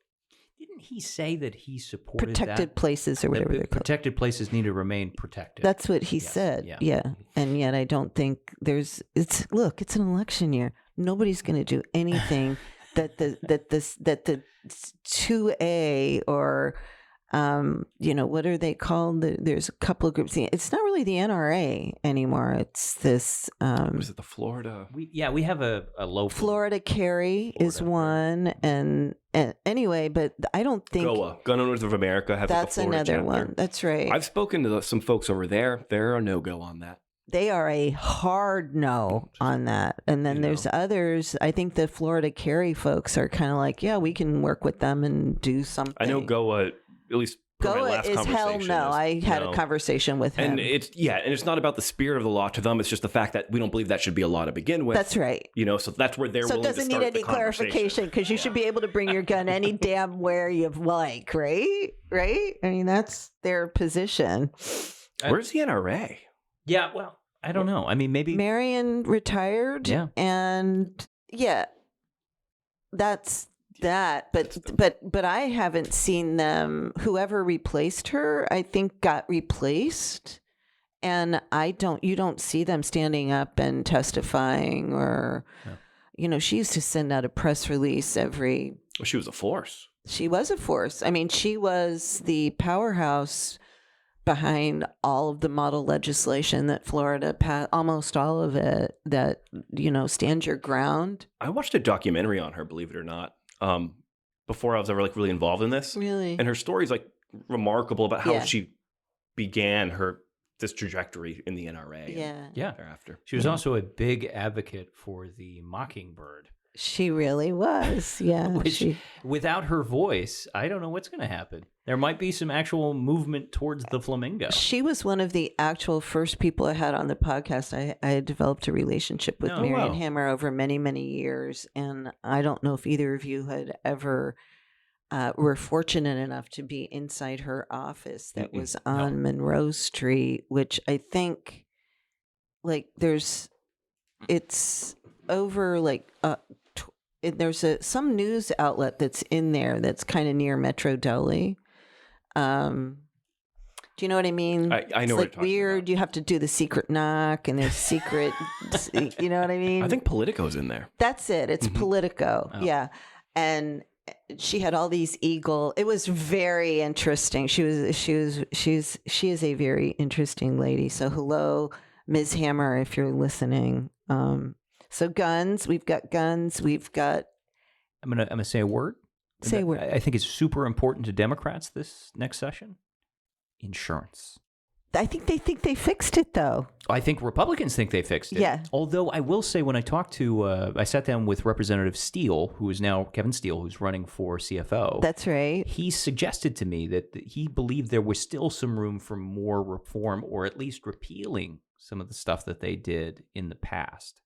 Didn't he say that he supported protected places or whatever they're called? Protected places need to remain protected. That's what he said. Yeah. And yet I don't think it's an election year. Nobody's going to do anything that the 2A or what are they called? There's a couple of groups. It's not really the NRA anymore. It's this. Was it the Florida? We have a low Florida carry is one, and anyway, but I don't think GOA, Gun Owners of America, have that's like a Florida another chapter. one. That's right. I've spoken to some folks over there. They're a no-go on that. They are a hard no on that. And then there's others. I think the Florida carry folks are kind of like, yeah, we can work with them and do something. I know GOA, at least per my GOA last is hell conversation, no. I had a conversation with him. And it's not about the spirit of the law to them. It's just the fact that we don't believe that should be a law to begin with. That's right. So that's where they're willing to start. So it doesn't need any clarification, because you should be able to bring your gun any damn where you like, right? Right? I mean, that's their position. Where's the NRA? Yeah, well, I don't know. I mean, maybe Marion retired. Yeah. And that's that. But I haven't seen them. Whoever replaced her, I think, got replaced. And you don't see them standing up and testifying or, she used to send out a press release every. Well, she was a force. She was a force. I mean, she was the powerhouse behind all of the model legislation that Florida passed, almost all of it, that, stand your ground. I watched a documentary on her, believe it or not, before I was ever really involved in this. Really? And her story is remarkable about how she began this trajectory in the NRA. Yeah. Thereafter. She was also a big advocate for the mockingbird. She really was. Yeah. Which, without her voice, I don't know what's going to happen. There might be some actual movement towards the flamingo. She was one of the actual first people I had on the podcast. I had developed a relationship with Marion Hammer over many, many years. And I don't know if either of you had ever were fortunate enough to be inside her office that was on Monroe Street, which I think, like, it's over, like, there's some news outlet that's in there that's kind of near Metro Deli. Do you know what I mean? I know it's what you're like talking weird. about. You have to do the secret knock, and there's secret. You know what I mean? I think Politico's in there. That's it. It's Politico. Oh. Yeah, and she had all these eagle. It was very interesting. She is a very interesting lady. So hello, Ms. Hammer, if you're listening. So guns. We've got guns. We've got. I'm gonna say a word. Say a word. I think it's super important to Democrats this next session. Insurance. I think they fixed it though. I think Republicans think they fixed it. Yeah. Although I will say, when I talked to, I sat down with Representative Steele, who is now Kevin Steele, who's running for CFO. That's right. He suggested to me that he believed there was still some room for more reform, or at least repealing some of the stuff that they did in the past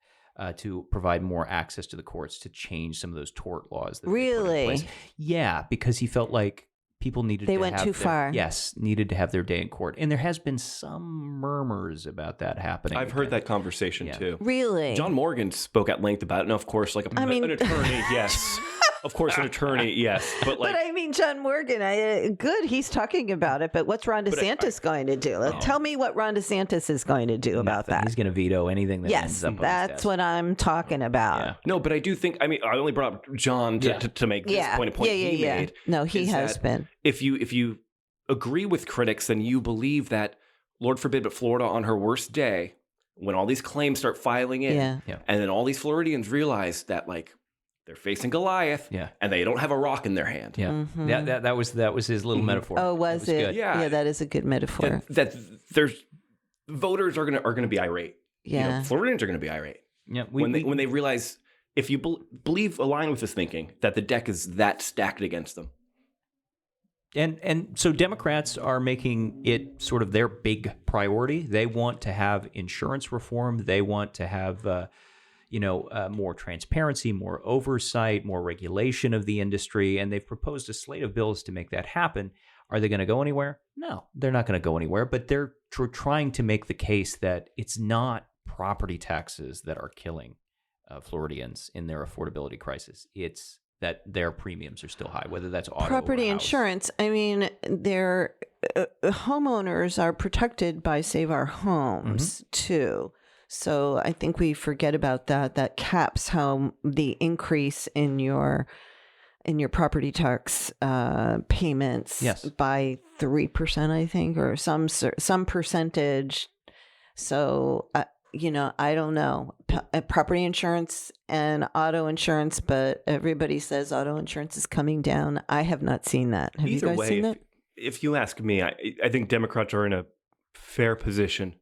to provide more access to the courts, to change some of those tort laws. That they put in Really? place. Yeah, because he felt like people needed They to went have too their- far. Yes, needed to have their day in court. And there has been some murmurs about that happening. I've heard again. that conversation Yeah. too. Really? John Morgan spoke at length about it. And of course, like I mean- an attorney, yes. Of course, an attorney, yes. But like, But I mean, John Morgan, good, he's talking about it, but what's Ron DeSantis going to do? Tell me what Ron DeSantis is going to do about Nothing. that. He's going to veto anything that Yes, ends up on his that's desk. what I'm talking about. Yeah. no, but I do think, I mean, I only brought up John to make this Yeah, point yeah. he made. No, he is has that been. If you agree with critics, then you believe that, Lord forbid, but Florida on her worst day, when all these claims start filing in, Yeah. and then all these Floridians realize that, like, they're facing Goliath, Yeah. and they don't have a rock in their hand. Yeah, Mhm. that was his little metaphor. Oh, was That it? good. Yeah. Yeah, that is a good metaphor. That there's voters are gonna be irate. Yeah. Floridians are gonna be irate Yeah, when they realize, if you align with this thinking, that the deck is that stacked against them. And so Democrats are making it sort of their big priority. They want to have insurance reform. They want to have, more transparency, more oversight, more regulation of the industry. And they've proposed a slate of bills to make that happen. Are they going to go anywhere? No, they're not going to go anywhere. But they're trying to make the case that it's not property taxes that are killing Floridians in their affordability crisis. It's that their premiums are still high, whether that's auto Property or house. insurance. I mean, their homeowners are protected by Save Our Homes too. So I think we forget about that. That caps how the increase in your property tax payments Yes. by 3%, I think, or some percentage. So I don't know. Property insurance and auto insurance, but everybody says auto insurance is coming down. I have not seen that. Have Either you guys way, seen that? if you ask me, I think Democrats are in a fair position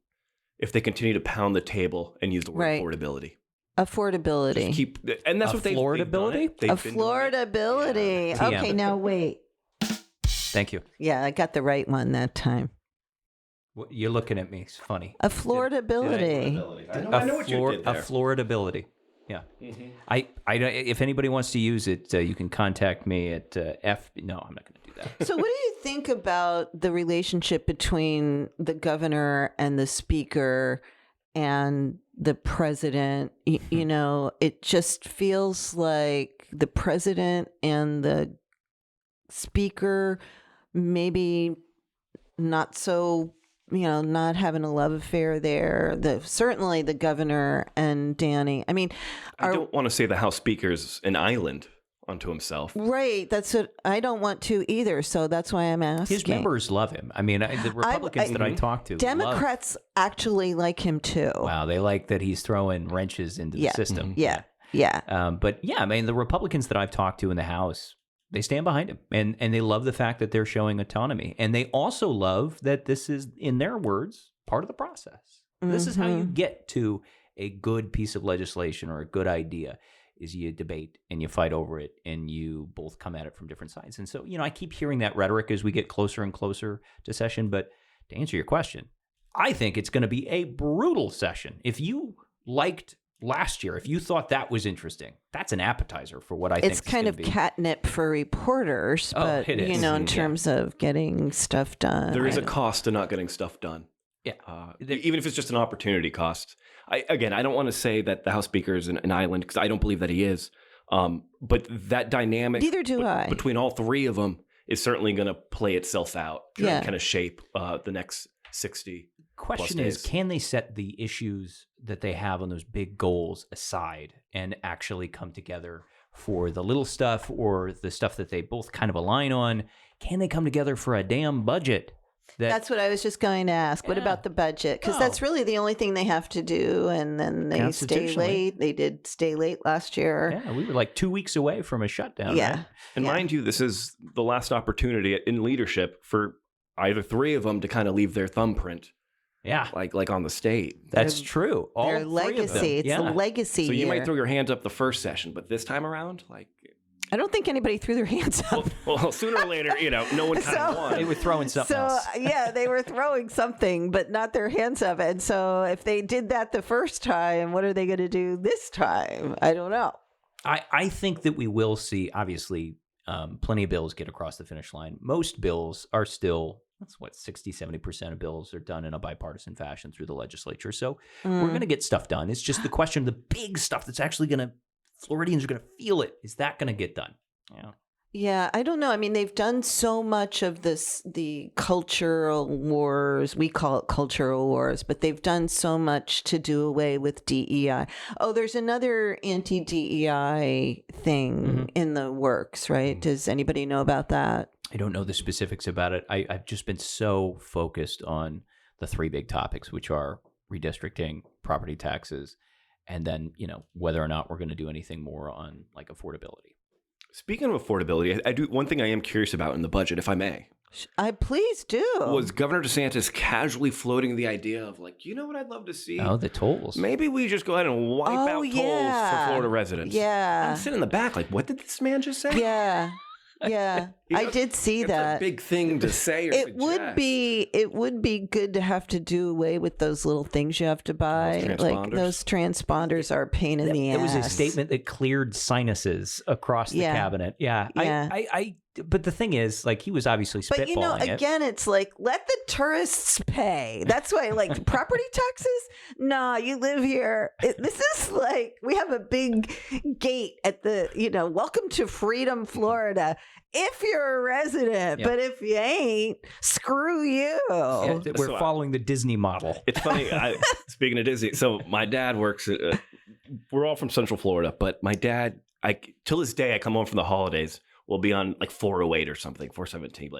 if they continue to pound the table and use the word Right. affordability. Affordability. Just and that's what they've done it. Affordability? They've been doing it. Affordability. Yeah. Okay, now wait. Thank you. Yeah, I got the right one that time. You're looking at me. It's funny. Affordability. I know what you did there. Affordability. Yeah. Mhm. I if anybody wants to use it, you can contact me at F. No, I'm not going to do that. So, what do you think about the relationship between the governor and the speaker and the president? It just feels like the president and the speaker maybe not so, not having a love affair there. Certainly the governor and Danny. I mean, I don't want to say the House Speaker's an island unto himself. right. That's what I don't want to either. So that's why I'm asking. His members love him. I mean, the Republicans that I talked to, Democrats actually like him too. wow, they like that he's throwing wrenches into Yeah. the system. Yeah. But yeah, I mean, the Republicans that I've talked to in the House, they stand behind him, and they love the fact that they're showing autonomy, and they also love that this is, in their words, part of the process. This is how you get to a good piece of legislation or a good idea. Is you debate and you fight over it, and you both come at it from different sides. And so, I keep hearing that rhetoric as we get closer and closer to session. But to answer your question, I think it's going to be a brutal session. If you liked last year. If you thought that was interesting, that's an appetizer for what I think it's kind of be. Catnip for reporters, but it is. you know, in terms of getting stuff done, There is a cost to not getting stuff done. Yeah, even if it's just an opportunity cost. I don't want to say that the House Speaker is an island because I don't believe that he is. But that dynamic, neither do I, between all three of them is certainly going to play itself out to kind of shape the next 60. Question is, can they set the issues that they have on those big goals aside and actually come together for the little stuff or the stuff that they both kind of align on? Can they come together for a damn budget? That's what I was just going to ask. What about the budget? Because that's really the only thing they have to do. And then they stay late. They did stay late last year. Yeah, we were like 2 weeks away from a shutdown. Yeah. Right? And mind you, this is the last opportunity in leadership for either three of them to kind of leave their thumbprint. Yeah. Like on the state. That's true. All their legacy. It's a legacy So you year. might throw your hands up the first session, but this time around, I don't think anybody threw their hands up. Well, sooner or later, no one kind of won. They were throwing something else. Yeah, they were throwing something, but not their hands up. And so if they did that the first time, what are they going to do this time? I don't know. I think that we will see, obviously, plenty of bills get across the finish line. Most bills are still, 60-70% of bills are done in a bipartisan fashion through the legislature. So we're going to get stuff done. It's just the question of the big stuff that's actually going to, Floridians are going to feel it. Is that going to get done? Yeah. Yeah, I don't know. I mean, they've done so much of the cultural wars. We call it cultural wars, but they've done so much to do away with DEI. Oh, there's another anti-DEI thing in the works, right? Does anybody know about that? I don't know the specifics about it. I've just been so focused on the three big topics, which are redistricting, property taxes, and then, whether or not we're going to do anything more on like affordability. Speaking of affordability, I do one thing I am curious about in the budget, if I may. Please do. Was Governor DeSantis casually floating the idea of what I'd love to see? Oh, the tolls. Maybe we just go ahead and wipe out tolls for Florida residents. Yeah. I'm sitting in the back like, what did this man just say? Yeah. Yeah, I did see that. That's a big thing to say. Or it would be good to have to do away with those little things you have to buy. Those transponders are a pain in the ass. It was a statement that cleared sinuses across the cabinet. Yeah. But the thing is, he was obviously spitballing it. Again, it's like, let the tourists pay. That's why, property taxes? Nah, you live here. This is we have a big gate at the, welcome to Freedom, Florida. If you're a resident, but if you ain't, screw you. Yeah, we're following the Disney model. It's funny, speaking of Disney, so my dad works at, we're all from Central Florida, but my dad, till this day, I come home from the holidays, we'll be on 408 or something, 417,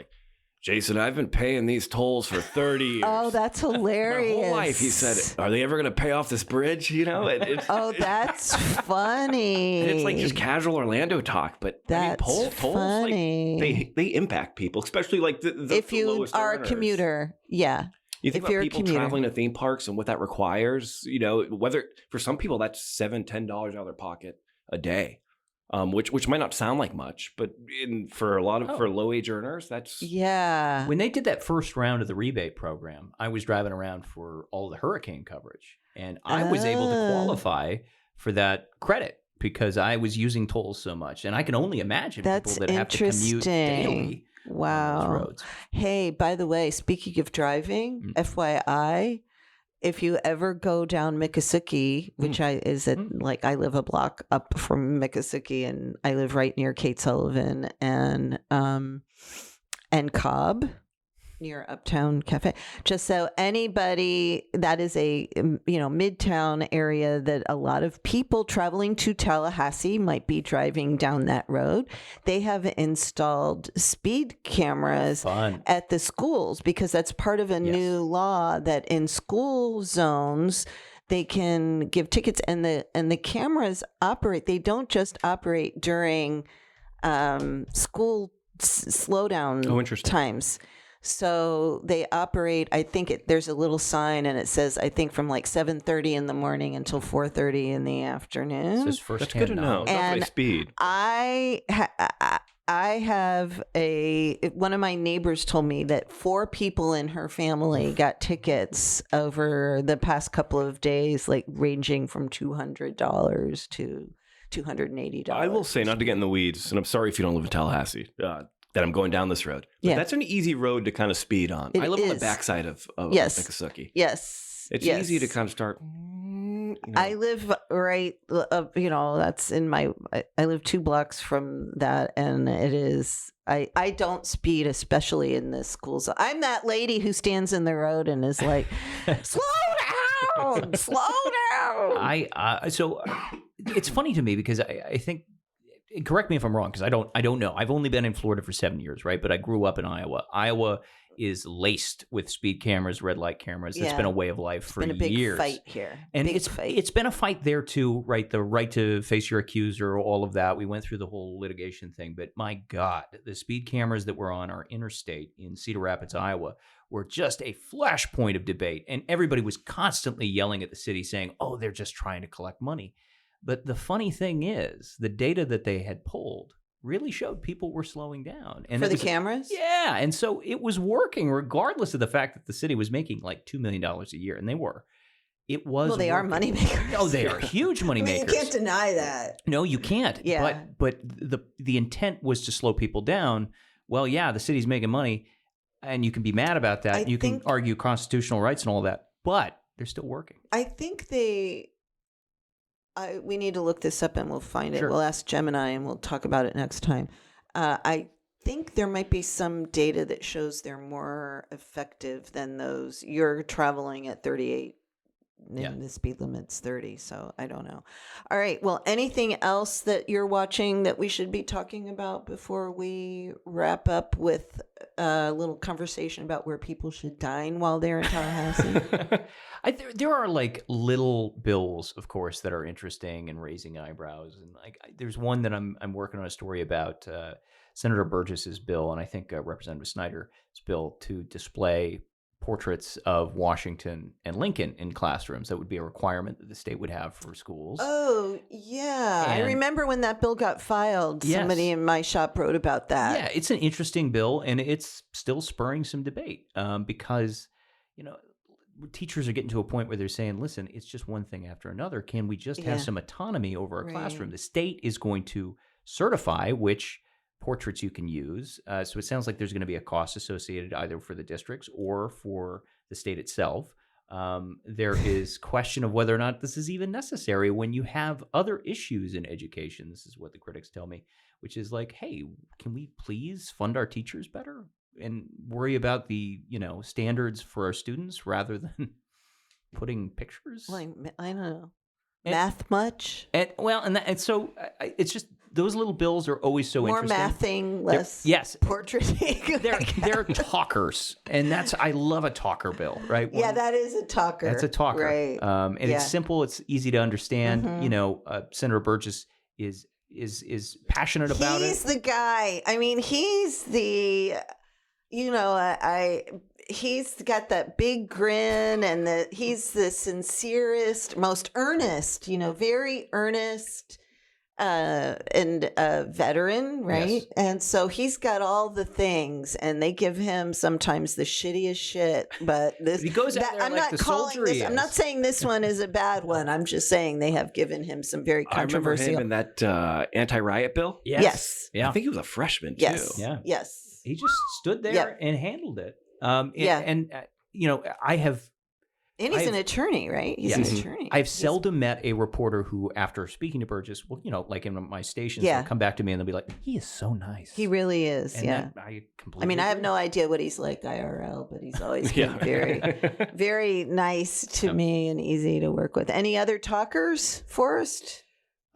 Jason, I've been paying these tolls for 30 years. Oh, that's hilarious. My whole life, he said, are they ever going to pay off this bridge? That's funny. And it's just casual Orlando talk, but that's tolls, funny. they impact people, especially if you are a commuter. Yeah. You think about people traveling to theme parks and what that requires, whether for some people that's $7-10 out of their pocket a day. Which might not sound like much, but for low wage earners, that's yeah. When they did that first round of the rebate program, I was driving around for all the hurricane coverage, and I was able to qualify for that credit because I was using tolls so much, and I can only imagine people that have to commute daily. Wow. On those roads. Hey, by the way, speaking of driving, FYI. If you ever go down Miccosukee, which I live a block up from Miccosukee, and I live right near Kate Sullivan and Cobb, near Uptown Cafe. Just so anybody, that is a Midtown area that a lot of people traveling to Tallahassee might be driving down that road. They have installed speed cameras at the schools because that's part of a new law that in school zones they can give tickets, and the cameras operate. They don't just operate during school slowdown times. So they operate, I think there's a little sign and it says, I think from 7:30 in the morning until 4:30 in the afternoon. That's good to know. And speed. I have one of my neighbors told me that 4 people in her family got tickets over the past couple of days, like ranging from $200 to $280. I will say, not to get in the weeds, and I'm sorry if you don't live in Tallahassee, that I'm going down this road. But that's an easy road to kind of speed on. I live on the backside of Miccosukee. Yes. It's easy to kind of start. I live right, that's in I live 2 blocks from that, and it is, I don't speed, especially in the school zone. I'm that lady who stands in the road and is like, slow down, slow down. So it's funny to me because I think, correct me if I'm wrong, because I don't know. I've only been in Florida for 7 years, right? But I grew up in Iowa. Iowa is laced with speed cameras, red light cameras. It's been a way of life for years. It's been a big fight here. And it's been a fight there too, right? The right to face your accuser, all of that. We went through the whole litigation thing. But my God, the speed cameras that were on our interstate in Cedar Rapids, Iowa, were just a flashpoint of debate. And everybody was constantly yelling at the city saying, oh, they're just trying to collect money. But the funny thing is, the data that they had pulled really showed people were slowing down. And for the cameras? Yeah. And so it was working regardless of the fact that the city was making like $2 million a year. And they were. It was. Well, they are moneymakers. Oh, they are huge moneymakers. You can't deny that. No, you can't. Yeah. But the intent was to slow people down. Well, yeah, the city's making money, and you can be mad about that. You can argue constitutional rights and all that, but they're still working. I think we need to look this up and we'll find it. Sure. We'll ask Gemini and we'll talk about it next time. I think there might be some data that shows they're more effective than those. You're traveling at 38 and the speed limit's 30, so I don't know. All right. Well, anything else that you're watching that we should be talking about before we wrap up with a little conversation about where people should dine while they're in Tallahassee? There are like little bills, of course, that are interesting and raising eyebrows. And there's one that I'm working on a story about, Senator Burgess's bill, and I think Representative Snyder's bill to display portraits of Washington and Lincoln in classrooms. That would be a requirement that the state would have for schools. Oh, yeah. I remember when that bill got filed. Yes. Somebody in my shop wrote about that. Yeah, it's an interesting bill, and it's still spurring some debate because, teachers are getting to a point where they're saying, listen, it's just one thing after another. Can we just have some autonomy over a classroom? The state is going to certify which portraits you can use. So it sounds like there's going to be a cost associated either for the districts or for the state itself. There is question of whether or not this is even necessary when you have other issues in education. This is what the critics tell me, which is like, hey, can we please fund our teachers better and worry about the, standards for our students rather than putting pictures? Well, I don't know. Math much? And so it's just, those little bills are always so more interesting. More mathing, less portraiting. They're talkers, and I love a talker bill, right? That is a talker. That's a talker, right? And it's simple, it's easy to understand. Mm-hmm. Senator Burgess is passionate about it. He's the guy. I mean, he's the, he's got that big grin, and he's the sincerest, most earnest, very earnest. And a veteran, right? Yes. And so he's got all the things, and they give him sometimes the shittiest shit. But he goes out there like the soldier he is. I'm not saying this one is a bad one. I'm just saying they have given him some very controversial. I remember him in that anti-riot bill. Yes. Yeah. I think he was a freshman too. Yes. Yeah. Yes. He just stood there and handled it. And I have. And he's an attorney, right? He's an attorney. I've seldom met a reporter who, after speaking to Burgess, like in my stations, will come back to me and they'll be like, he is so nice. He really is, and I completely I have no idea what he's like IRL, but he's always been very, very nice to me and easy to work with. Any other talkers, Forrest?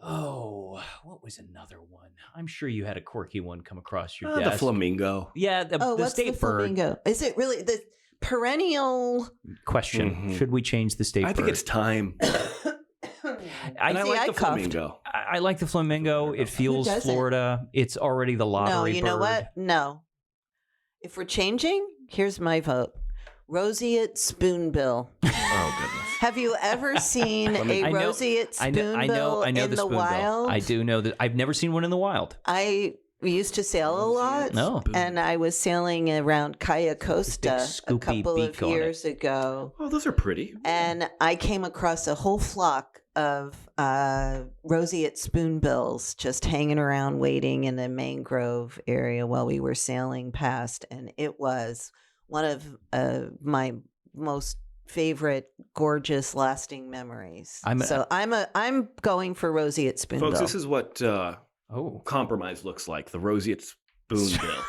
Oh, what was another one? I'm sure you had a quirky one come across your desk. The flamingo. Yeah, the state bird. Flamingo? Is it really the perennial question? Mm-hmm. Should we change the state bird? I think it's time. I like the flamingo. I like the flamingo. It feels Florida. It's already the lottery No, you know bird. what? No. If we're changing, here's my vote. Roseate spoonbill. Oh, goodness. Have you ever seen a roseate spoonbill I know in the the spoonbill. wild? I do know that. I've never seen one in the wild. We used to sail a lot. No. And I was sailing around Cayo Costa a scoopy couple of beak on it. years ago. Oh, those are pretty. And I came across a whole flock of roseate spoonbills just hanging around waiting in the mangrove area while we were sailing past. And it was one of my most favorite, gorgeous, lasting memories. I'm going for roseate spoonbill. Folks, this is what compromise looks like. The roseate spoonbill.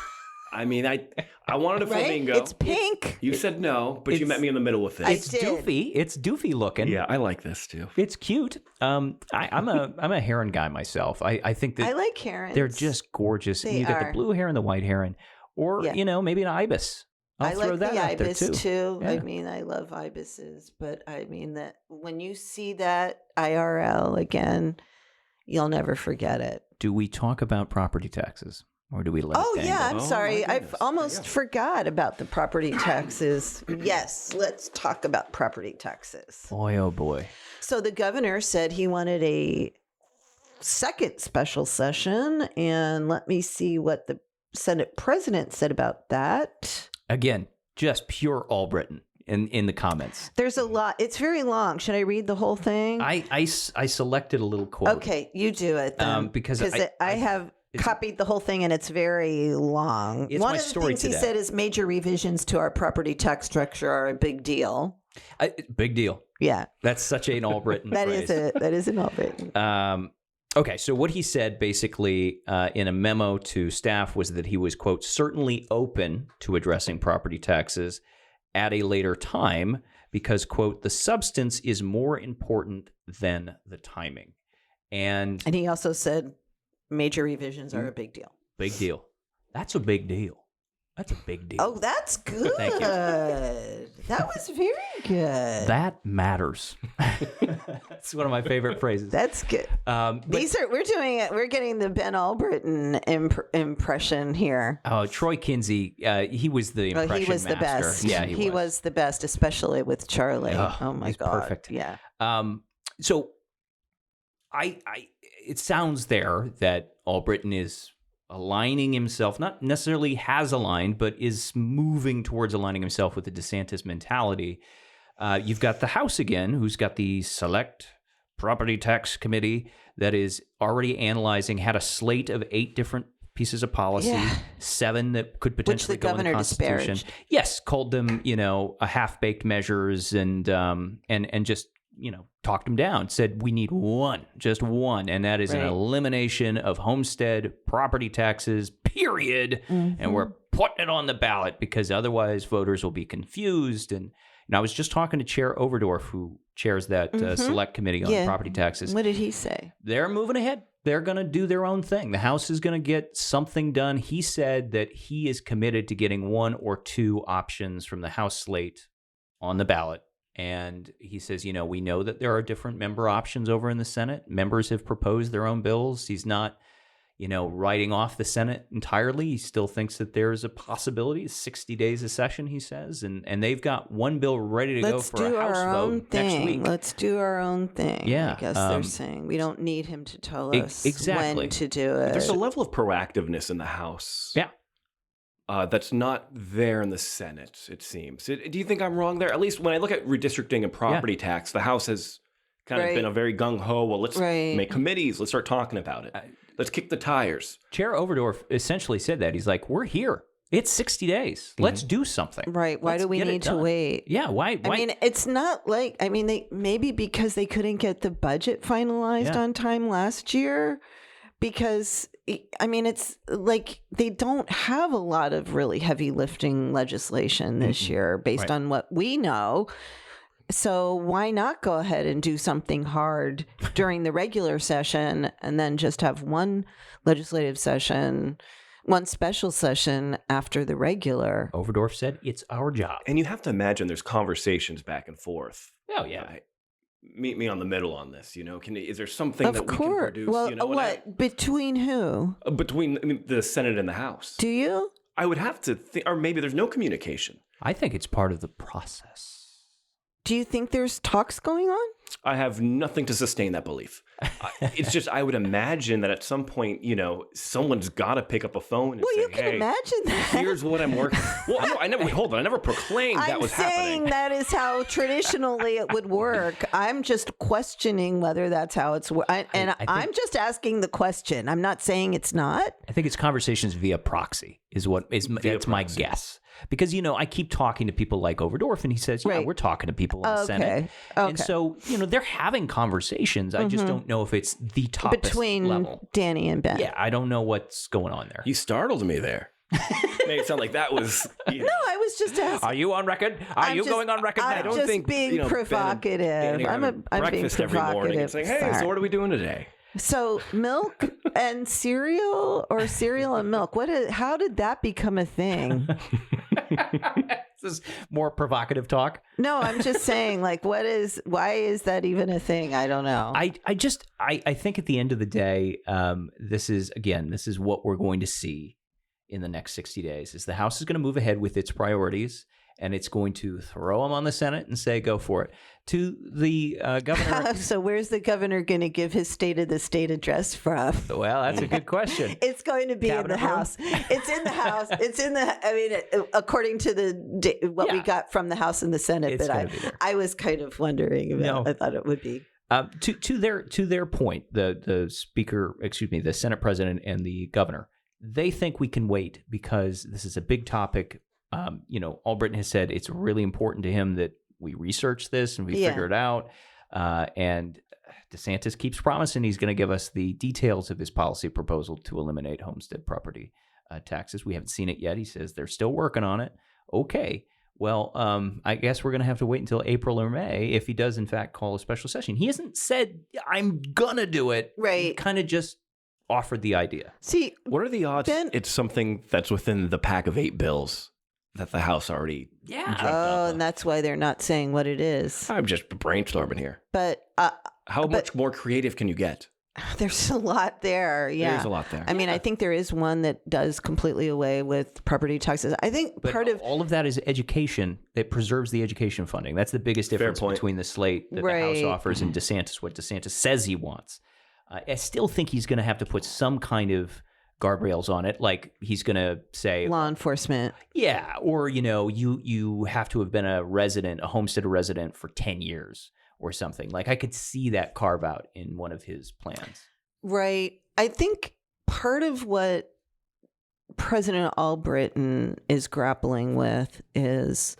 I mean, I wanted a flamingo. It's pink. You said no, but you met me in the middle with this. It's doofy. It's doofy looking. Yeah, I like this too. It's cute. I'm a heron guy myself. I think that I like herons. they're just gorgeous. They you got are. the blue heron, the white heron, or maybe an ibis. I'll throw like that the out ibis there too. Yeah. I mean, I love ibises, but I mean that when you see that IRL again, you'll never forget it. Do we talk about property taxes, or do we let it dangle? I'm sorry. my I've goodness. almost forgot about the property taxes. Yes, let's talk about property taxes. Boy, oh boy. So the governor said he wanted a second special session, and let me see what the Senate president said about that. Again, just pure Albritton in the comments. There's a lot. It's very long. Should I read the whole thing? I selected a little quote. Okay, you do it then. Because I have copied the whole thing and it's very long. It's One my of the story things he today. said is major revisions to our property tax structure are a big deal. Big deal. Yeah, That's such an Albritton that phrase. that is an all written. Okay, so what he said basically in a memo to staff was that he was, quote, certainly open to addressing property taxes at a later time because, quote, the substance is more important than the timing. And And he also said major revisions are a big deal. big deal. That's a big deal. That's a big deal. Oh, that's good. Thank you. That was very good. That matters. It's one of my favorite phrases. That's good. But- We're getting the Ben Albritton impression here. Oh, Troy Kinsey, he was the impression He was the master. best. Yeah, he was. the best, especially with Charlie. Oh my he's God. perfect. Yeah. So it sounds there that Albritton is aligning himself, not necessarily has aligned, but is moving towards aligning himself with the DeSantis mentality. You've got the House again, who's got the Select Property Tax Committee that is already analyzing, had a slate of 8 different pieces of policy, 7 that could potentially go in the governor Constitution. disparaged. Yes, called them, a half-baked measures and just, talked them down. Said we need just one, and that is an Right. elimination of homestead property taxes, period. And we're putting it on the ballot because otherwise voters will be confused. And I was just talking to Chair Overdorf, who chairs that select committee on property taxes. What did he say? They're moving ahead. They're going to do their own thing. The House is going to get something done. He said that he is committed to getting 1 or 2 options from the House slate on the ballot. And he says, we know that there are different member options over in the Senate. Members have proposed their own bills. He's not, writing off the Senate entirely. He still thinks that there's a possibility, 60 days a session, he says. And they've got one bill ready to go for a House vote next week. Let's do our own thing. Yeah, I guess they're saying we don't need him to tell us exactly. when to do it. There's a level of proactiveness in the House. Yeah. That's not there in the Senate, it seems. Do you think I'm wrong there? At least when I look at redistricting and property tax, the House has kind of been a very gung-ho, well, let's make committees, let's start talking about it. Let's kick the tires. Chair Overdorf essentially said that. He's like, we're here. It's 60 days. Let's do something. Right. Why do we need to wait? Yeah, why? I mean, it's not like, they maybe because they couldn't get the budget finalized on time last year. Because, it's like they don't have a lot of really heavy lifting legislation this year based on what we know. So why not go ahead and do something hard during the regular session and then just have one legislative session, one special session after the regular? Overdorf said it's our job. And you have to imagine there's conversations back and forth. Oh, yeah. Meet me on the middle on this, is there something that we can produce? Well, what? Between who? Between the Senate and the House. Do you? I would have to think, or maybe there's no communication. I think it's part of the process. Do you think there's talks going on? I have nothing to sustain that belief. It's just, I would imagine that at some point, someone's got to pick up a phone and Well, say, you can hey, imagine that. here's what I'm working. Well, I never proclaimed that was happening. I'm saying that is how traditionally it would work. I'm just questioning whether that's how it's I'm just asking the question. I'm not saying it's not. I think it's conversations via proxy that's my guess. Because, I keep talking to people like Overdorf, and he says, yeah, we're talking to people in the Senate. Okay. And so, they're having conversations. I just don't know if it's the top between level. Danny and Ben. Yeah, I don't know what's going on there. You startled me there. Made it sound like that was... No, I was just asking. Are you on record? Are you going on record now? I don't think being provocative. I'm being breakfast every morning and saying, hey, so what are we doing today? So milk and cereal, or cereal and milk? How did that become a thing? Is this more provocative talk? No, I'm just saying, why is that even a thing? I don't know. I think at the end of the day, this is what we're going to see in the next 60 days. Is the House is going to move ahead with its priorities, and it's going to throw them on the Senate and say, go for it. To the governor. So where's the governor going to give his State of the State address from? Well, that's a good question. It's going to be in the House. It's in the House. It's in the, according to what we got from the House and the Senate. It's But I was kind of wondering about. No. I thought it would be. To their point, the speaker, the Senate president and the governor, they think we can wait because this is a big topic. Albritton has said it's really important to him that we research this and we figure it out. And DeSantis keeps promising he's going to give us the details of his policy proposal to eliminate homestead property taxes. We haven't seen it yet. He says they're still working on it. Okay. Well, I guess we're going to have to wait until April or May if he does, in fact, call a special session. He hasn't said, I'm going to do it. Right. He kind of just offered the idea. See, what are the odds it's something that's within the pack of 8 bills that the House already and that's why they're not saying what it is. I'm just brainstorming here. But how much more creative can you get? There's a lot there. Yeah, there's a lot there. I mean, I think there is one that does completely away with property taxes. I think all of that is education that preserves the education funding. That's the biggest difference between the slate that the House offers and DeSantis, what DeSantis says he wants. I still think he's going to have to put some kind of guardrails on it, like he's going to say law enforcement. Yeah, or you have to have been a homestead resident for 10 years or something. Like I could see that carve out in one of his plans. Right. I think part of what President Albritton is grappling with is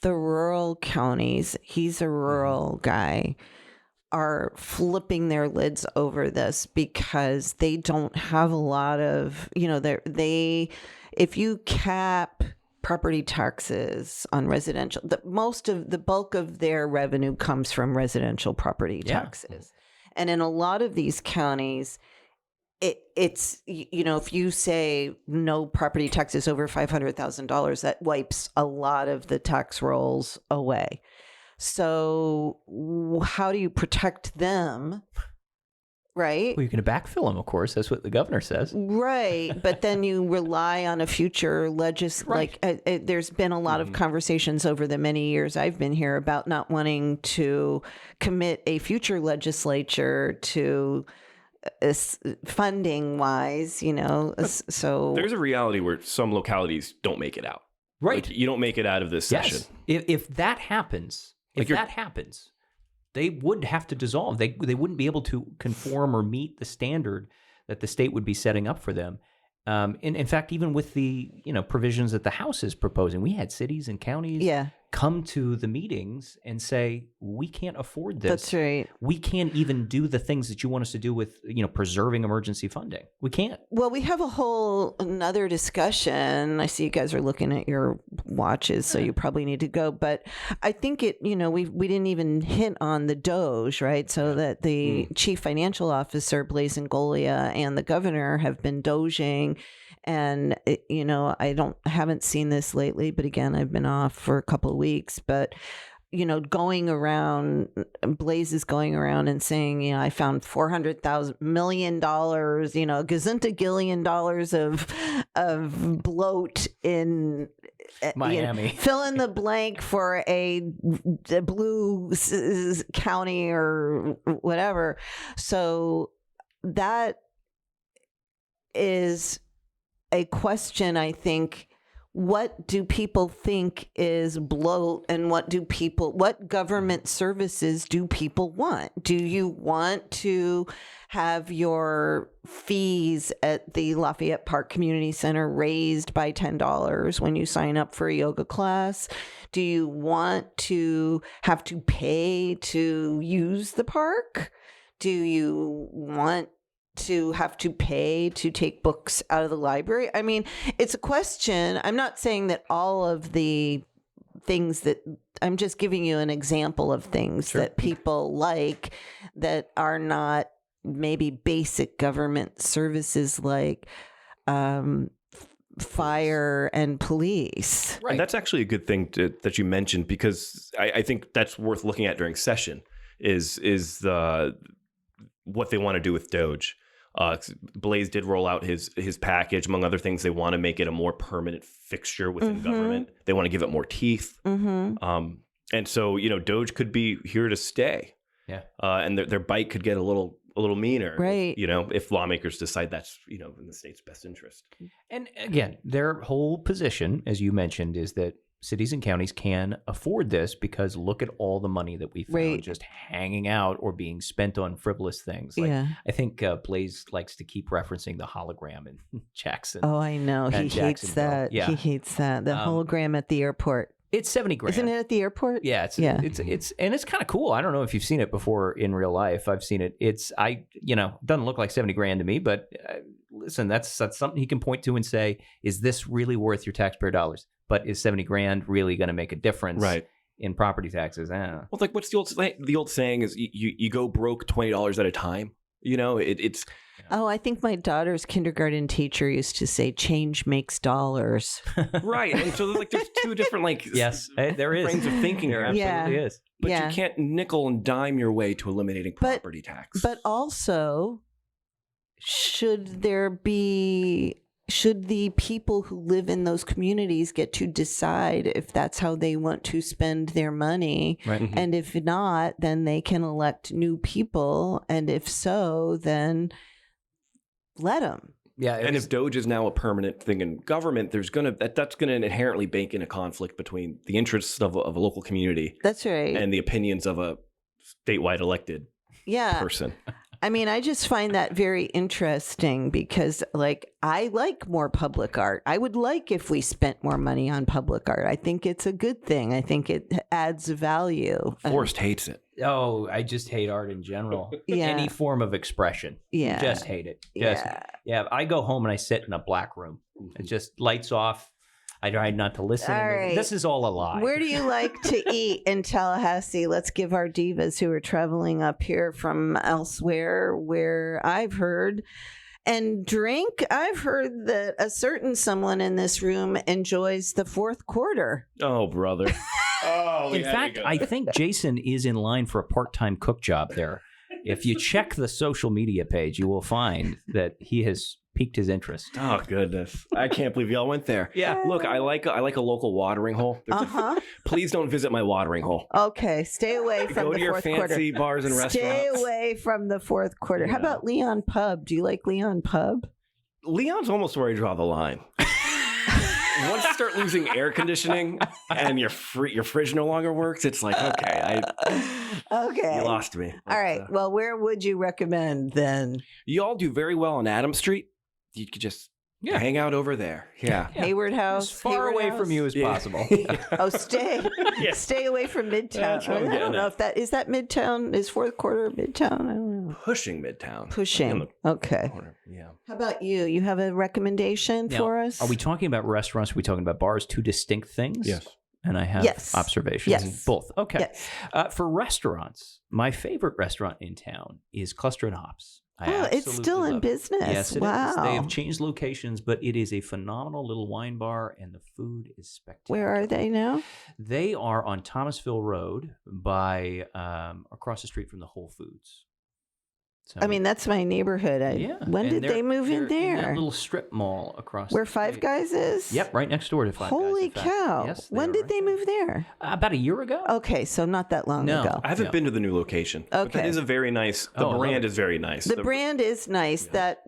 the rural counties. He's a rural guy. Are flipping their lids over this because they don't have a lot of, if you cap property taxes on residential, the bulk of their revenue comes from residential property taxes. And in a lot of these counties, it's, if you say no property taxes over $500,000, that wipes a lot of the tax rolls away. So how do you protect them? Right? Well, you're going to backfill them, of course. That's what the governor says. Right. But then you rely on a future there's been a lot of conversations over the many years I've been here about not wanting to commit a future legislature to funding wise, so there's a reality where some localities don't make it out. Right. You don't make it out of this session. If that happens, they would have to dissolve. They wouldn't be able to conform or meet the standard that the state would be setting up for them. In fact, even with the provisions that the House is proposing, we had cities and counties come to the meetings and say, we can't afford this. That's right. We can't even do the things that you want us to do with preserving emergency funding. We can't. Well, we have another discussion. I see you guys are looking at your watches, so you probably need to go. But I think we didn't even hit on the Doge, right? So that the chief financial officer, Blaise Ngolia, and the governor have been doging. And, I haven't seen this lately, but again, I've been off for a couple of weeks, but, going around, Blaise is going around and saying, I found $400 million, gazillion dollars of bloat in Miami. Fill in the blank for a blue county or whatever. So that is a question, I think. What do people think is bloat, and what government services do people want? Do you want to have your fees at the Lafayette Park Community Center raised by $10 when you sign up for a yoga class? Do you want to have to pay to use the park? Do you want to have to pay to take books out of the library? I mean, it's a question. I'm not saying that all of the things that I'm just giving you an example of things that people like that are not maybe basic government services like fire and police. Right. And that's actually a good thing that you mentioned, because I think that's worth looking at during session is what they want to do with Doge. Blaze did roll out his package. Among other things, they want to make it a more permanent fixture within government. They want to give it more teeth. And so, Doge could be here to stay. Yeah. And their bite could get a little meaner. Right. If lawmakers decide that's, in the state's best interest. And again, their whole position, as you mentioned, is that cities and counties can afford this because look at all the money that we found just hanging out or being spent on frivolous things. I think Blaze likes to keep referencing the hologram in Jackson. Oh, I know. He hates that. Yeah. He hates that. The hologram at the airport. It's $70,000. Isn't it at the airport? Yeah, it's kind of cool. I don't know if you've seen it before in real life. I've seen it. Doesn't look like $70,000 to me, but listen, that's something he can point to and say, is this really worth your taxpayer dollars? But is $70,000 really going to make a difference in property taxes? Well, like what's the old saying is you go broke $20 at a time. It's. Oh, I think my daughter's kindergarten teacher used to say, "Change makes dollars." Right, and so there's two different yes, there is frames of thinking. There absolutely is. But you can't nickel and dime your way to eliminating property tax. But also, should the people who live in those communities get to decide if that's how they want to spend their money? Right. Mm-hmm. And if not, then they can elect new people. And if so, then let them. Yeah, and if Doge is now a permanent thing in government, that's going to inherently bake in a conflict between the interests of a local community. That's right. And the opinions of a statewide elected person. I mean, I just find that very interesting because, I like more public art. I would like if we spent more money on public art. I think it's a good thing. I think it adds value. Forrest hates it. Oh, I just hate art in general. Yeah. Any form of expression. Yeah. Just hate it. Yeah. I go home and I sit in a black room. It just lights off. I tried not to listen. All right. This is all a lie. Where do you like to eat in Tallahassee? Let's give our divas who are traveling up here from elsewhere where I've heard. And drink, I've heard that a certain someone in this room enjoys the fourth quarter. Oh, brother. In fact, I think Jason is in line for a part-time cook job there. If you check the social media page, you will find that he has piqued his interest. Oh, goodness. I can't believe y'all went there. Yeah. Look, I like a local watering hole. Please don't visit my watering hole. Okay. Stay away from the fourth quarter. Go to your fancy bars and restaurants. Stay away from the fourth quarter. How about Leon Pub? Do you like Leon Pub? Leon's almost where I draw the line. Once you start losing air conditioning and your fridge no longer works, it's like, okay, you lost me. All right. Well, where would you recommend then? You all do very well on Adams Street. You could just hang out over there. Yeah. Hayward House. As far away from you as possible. Stay away from Midtown. I don't know if that is Midtown. Is fourth quarter Midtown? I don't know. Pushing Midtown. Okay. Yeah. How about you? You have a recommendation for us? Are we talking about restaurants? Are we talking about bars? Two distinct things? Yes. And I have observations. Yes. Both. Okay. Yes. For restaurants, my favorite restaurant in town is Cluster and Hops. It's still in business. Yes, it is. They have changed locations, but it is a phenomenal little wine bar, and the food is spectacular. Where are they now? They are on Thomasville Road by across the street from the Whole Foods. So, I mean, that's my neighborhood. When and did they move in they're there? that little strip mall across Where the Five street. Guys is? Yep, right next door to Five Guys. Holy in fact. cow. Yes, When are did right they there. move there? About a year ago. Okay, so not that long No. ago. I haven't Yeah. been to the new location. But Okay. that is a very nice. The Oh, I love brand it. is very nice. The brand is nice. That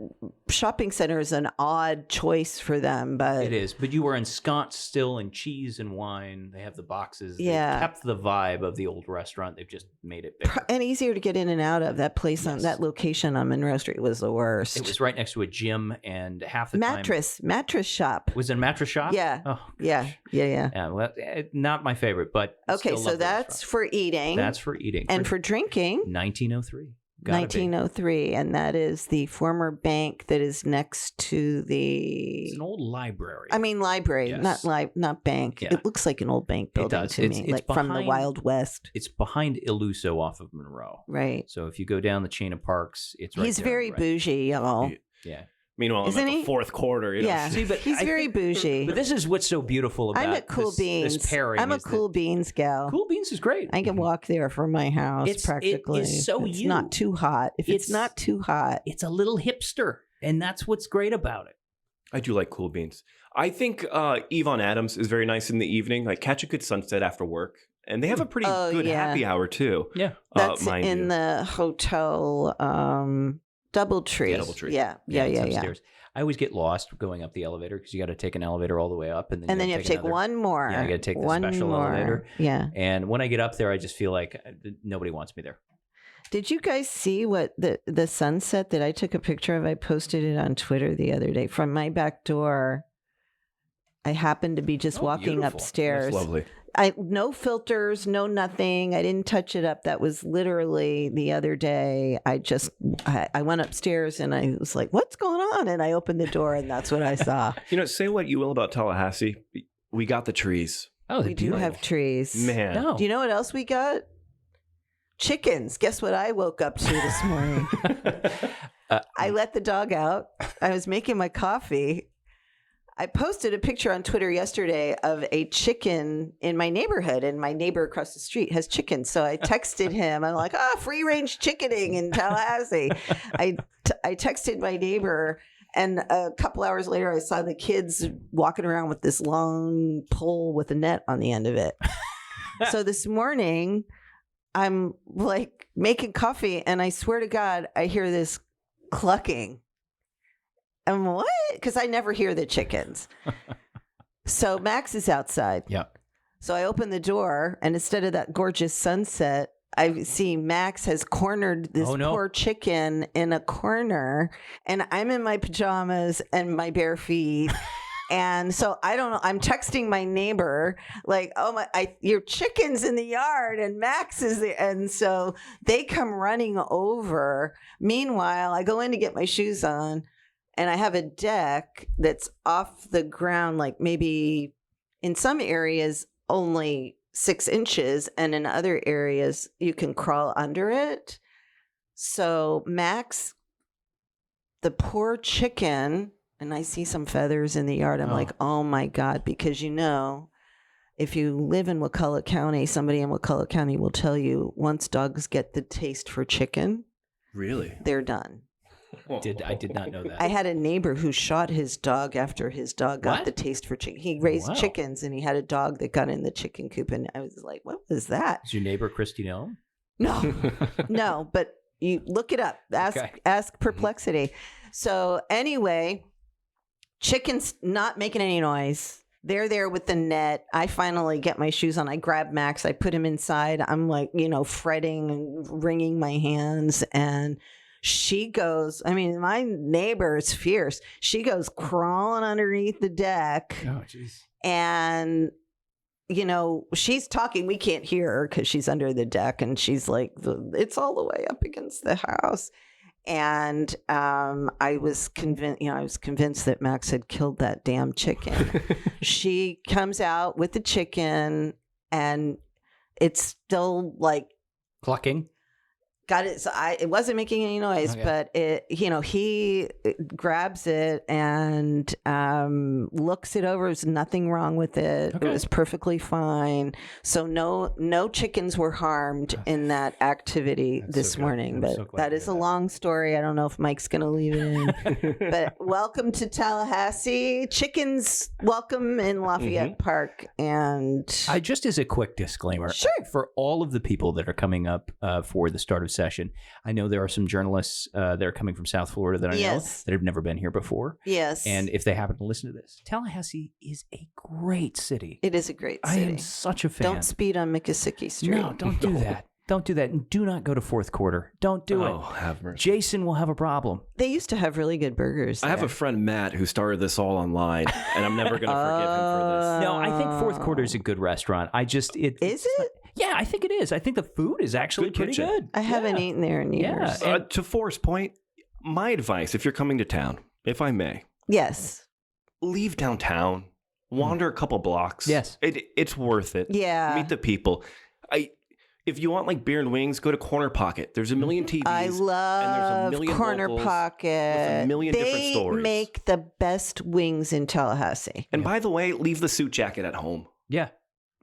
shopping center is an odd choice for them, but It is, but you were ensconced still in cheese and wine. They have the boxes. Yeah. They've kept the vibe of the old restaurant. They've just made it bigger. and easier to get in and out of. That place on Yes. that location on Monroe Street was the worst. It was right next to a gym, and half the time mattress shop. was it a mattress shop. Yeah. Oh, Yeah, gosh. yeah. Yeah, well, not my favorite, but Okay, still so love the that's restaurant. for eating. That's for eating. and for drinking. 1903. Gotta be. 1903, and that is the former bank that is next to It's the. an old library. I mean, library, Yes. not bank. Yeah. It looks like an old bank building does. to It's- me, it's like from the behind- Wild West. It's behind Illuso off of Monroe. Right. So if you go down the chain of parks, it's right He's there, very right. bougie, y'all. Yeah. Meanwhile, Isn't I'm at he? the fourth quarter. You know, Yeah. See, but He's I very think- bougie. But this is what's so beautiful about I'm a Cool this, Beans. this pairing. I'm a is that Cool Beans gal. Cool Beans is great. I can walk there from my house It practically. is so it's you. not too hot. If it's It's- not too hot, It's a little hipster, and that's what's great about it. I do like Cool Beans. I think Yvonne Adams is very nice in the evening. Like catch a good sunset after work, and they have a pretty good yeah. happy hour too. Yeah. that's mind in you. the hotel DoubleTree. Yeah, DoubleTree. Yeah, it's yeah. upstairs. I always get lost going up the elevator because you got to take an elevator all the way up, and then And then you have to take another. one more. Yeah, you gotta take the one special more. elevator. Yeah. And when I get up there, I just feel like nobody wants me there. Did you guys see what the sunset that I took a picture of? I posted it on Twitter the other day from my back door. I happened to be just Oh, walking beautiful. upstairs. That's lovely. No filters, no nothing. I didn't touch it up. That was literally the other day. I went upstairs and I was like, "What's going on?" And I opened the door and that's what I saw. You know, say what you will about Tallahassee, we got the trees. Oh, they're We do beautiful. have trees. Man, No. Do you know what else we got? Chickens. Guess what I woke up to this morning? I let the dog out. I was making my coffee. I posted a picture on Twitter yesterday of a chicken in my neighborhood, and my neighbor across the street has chickens. So I texted him. I'm like, free range chickening in Tallahassee. I texted my neighbor, and a couple hours later, I saw the kids walking around with this long pole with a net on the end of it. So this morning, I'm like making coffee, and I swear to God, I hear this clucking. I'm what? Because I never hear the chickens. So Max is outside. Yeah. So I open the door, and instead of that gorgeous sunset, I see Max has cornered this Oh, no. poor chicken in a corner, and I'm in my pajamas and my bare feet. And so I don't know. I'm texting my neighbor, like, your chicken's in the yard and Max is there. And so they come running over. Meanwhile, I go in to get my shoes on, and I have a deck that's off the ground, like maybe in some areas only 6 inches, and in other areas you can crawl under it. So Max, the poor chicken, and I see some feathers in the yard. I'm like, oh my God, because if you live in Wakulla County, somebody in Wakulla County will tell you once dogs get the taste for chicken, really? they're done. I did not know that. I had a neighbor who shot his dog after his dog got What? the taste for chicken. He raised Wow. chickens, and he had a dog that got in the chicken coop, and I was like, what was that? Is your neighbor Christy Noem? No, no, but you look it up. Ask Perplexity. So anyway, chicken's not making any noise. They're there with the net. I finally get my shoes on. I grab Max. I put him inside. I'm like, fretting and wringing my hands. And she goes, my neighbor is fierce. She goes crawling underneath the deck. Oh, jeez. And, she's talking. We can't hear her because she's under the deck. And she's like, it's all the way up against the house. And I was convinced that Max had killed that damn chicken. She comes out with the chicken, and it's still like Clucking. got it. So it wasn't making any noise, but he grabs it and looks it over. There's nothing wrong with it. Okay. It was perfectly fine. So no chickens were harmed in that activity this morning. But that is a long story. I don't know if Mike's going to leave it in. But welcome to Tallahassee. Chickens welcome in Lafayette Park. And just as a quick disclaimer, sure, for all of the people that are coming up for the start of session, I know there are some journalists that are coming from South Florida that I know that have never been here before. Yes. And if they happen to listen to this, Tallahassee is a great city. It is a great city. I am such a fan. Don't speed on Miccosukee Street. No, don't do that. Don't do that. And do not go to fourth quarter. Don't do it. Oh, have mercy. Jason will have a problem. They used to have really good burgers. I have a friend, Matt, who started this all online, and I'm never going to forgive him for this. No, I think fourth quarter is a good restaurant. Is it? Yeah, I think it is. I think the food is actually Good pretty kitchen. good. I haven't eaten there in years. Yeah. To Forrest's point, my advice, if you're coming to town, if I may, Yes. leave downtown, wander a couple blocks. Yes. It's worth it. Yeah. Meet the people. If you want like beer and wings, go to Corner Pocket. There's a million TVs. I love and there's a million Corner locals Pocket. with a million different stories. They make the best wings in Tallahassee. And by the way, leave the suit jacket at home. Yeah.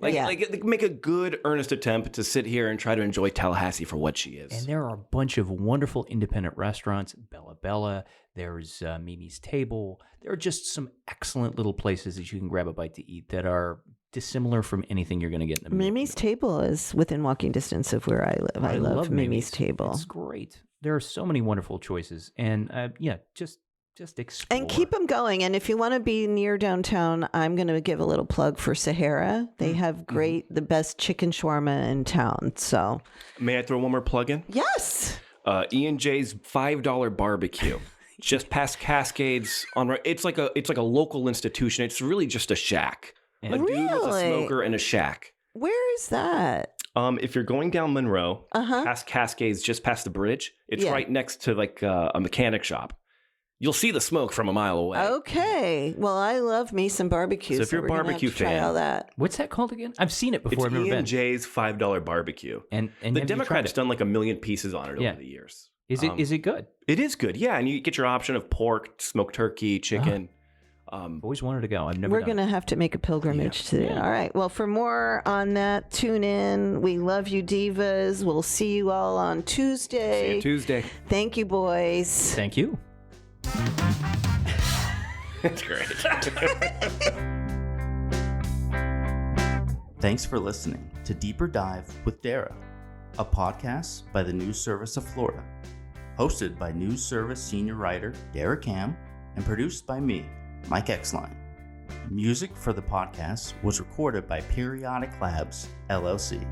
Like make a good, earnest attempt to sit here and try to enjoy Tallahassee for what she is. And there are a bunch of wonderful independent restaurants. Bella Bella. There's Mimi's Table. There are just some excellent little places that you can grab a bite to eat that are dissimilar from anything you're going to get in a Mimi's Table is within walking distance of where I live. I love Mimi's Table. It's great. There are so many wonderful choices. And just explore. And keep them going. And if you want to be near downtown, I'm going to give a little plug for Sahara. They have the best chicken shawarma in town. So, may I throw one more plug in? yes. E&J's $5 barbecue. Just past Cascades it's like a local institution. It's really just a shack. A dude with a smoker and a shack. Where is that? If you're going down Monroe, past Cascades, just past the bridge, it's right next to like a mechanic shop. You'll see the smoke from a mile away. Okay. Well, I love me some barbecue. So if you're a barbecue try fan, all that. What's that called again? I've seen it before. It's I've never been. E&J's $5 barbecue. And the Democrats done like 1 million pieces on it over the years. Is it good? It is good, yeah. And you get your option of pork, smoked turkey, chicken. Always wanted to go. I've never. We're going to have to make a pilgrimage to it. All right. Well, for more on that, tune in. We love you, Divas. We'll see you all on Tuesday. See you Tuesday. Thank you, boys. Thank you. That's great. Thanks for listening to Deeper Dive with Dara, a podcast by the News Service of Florida, hosted by News Service senior writer Dara Cam and produced by me, Mike Exline. Music for the podcast was recorded by Periodic Labs, LLC.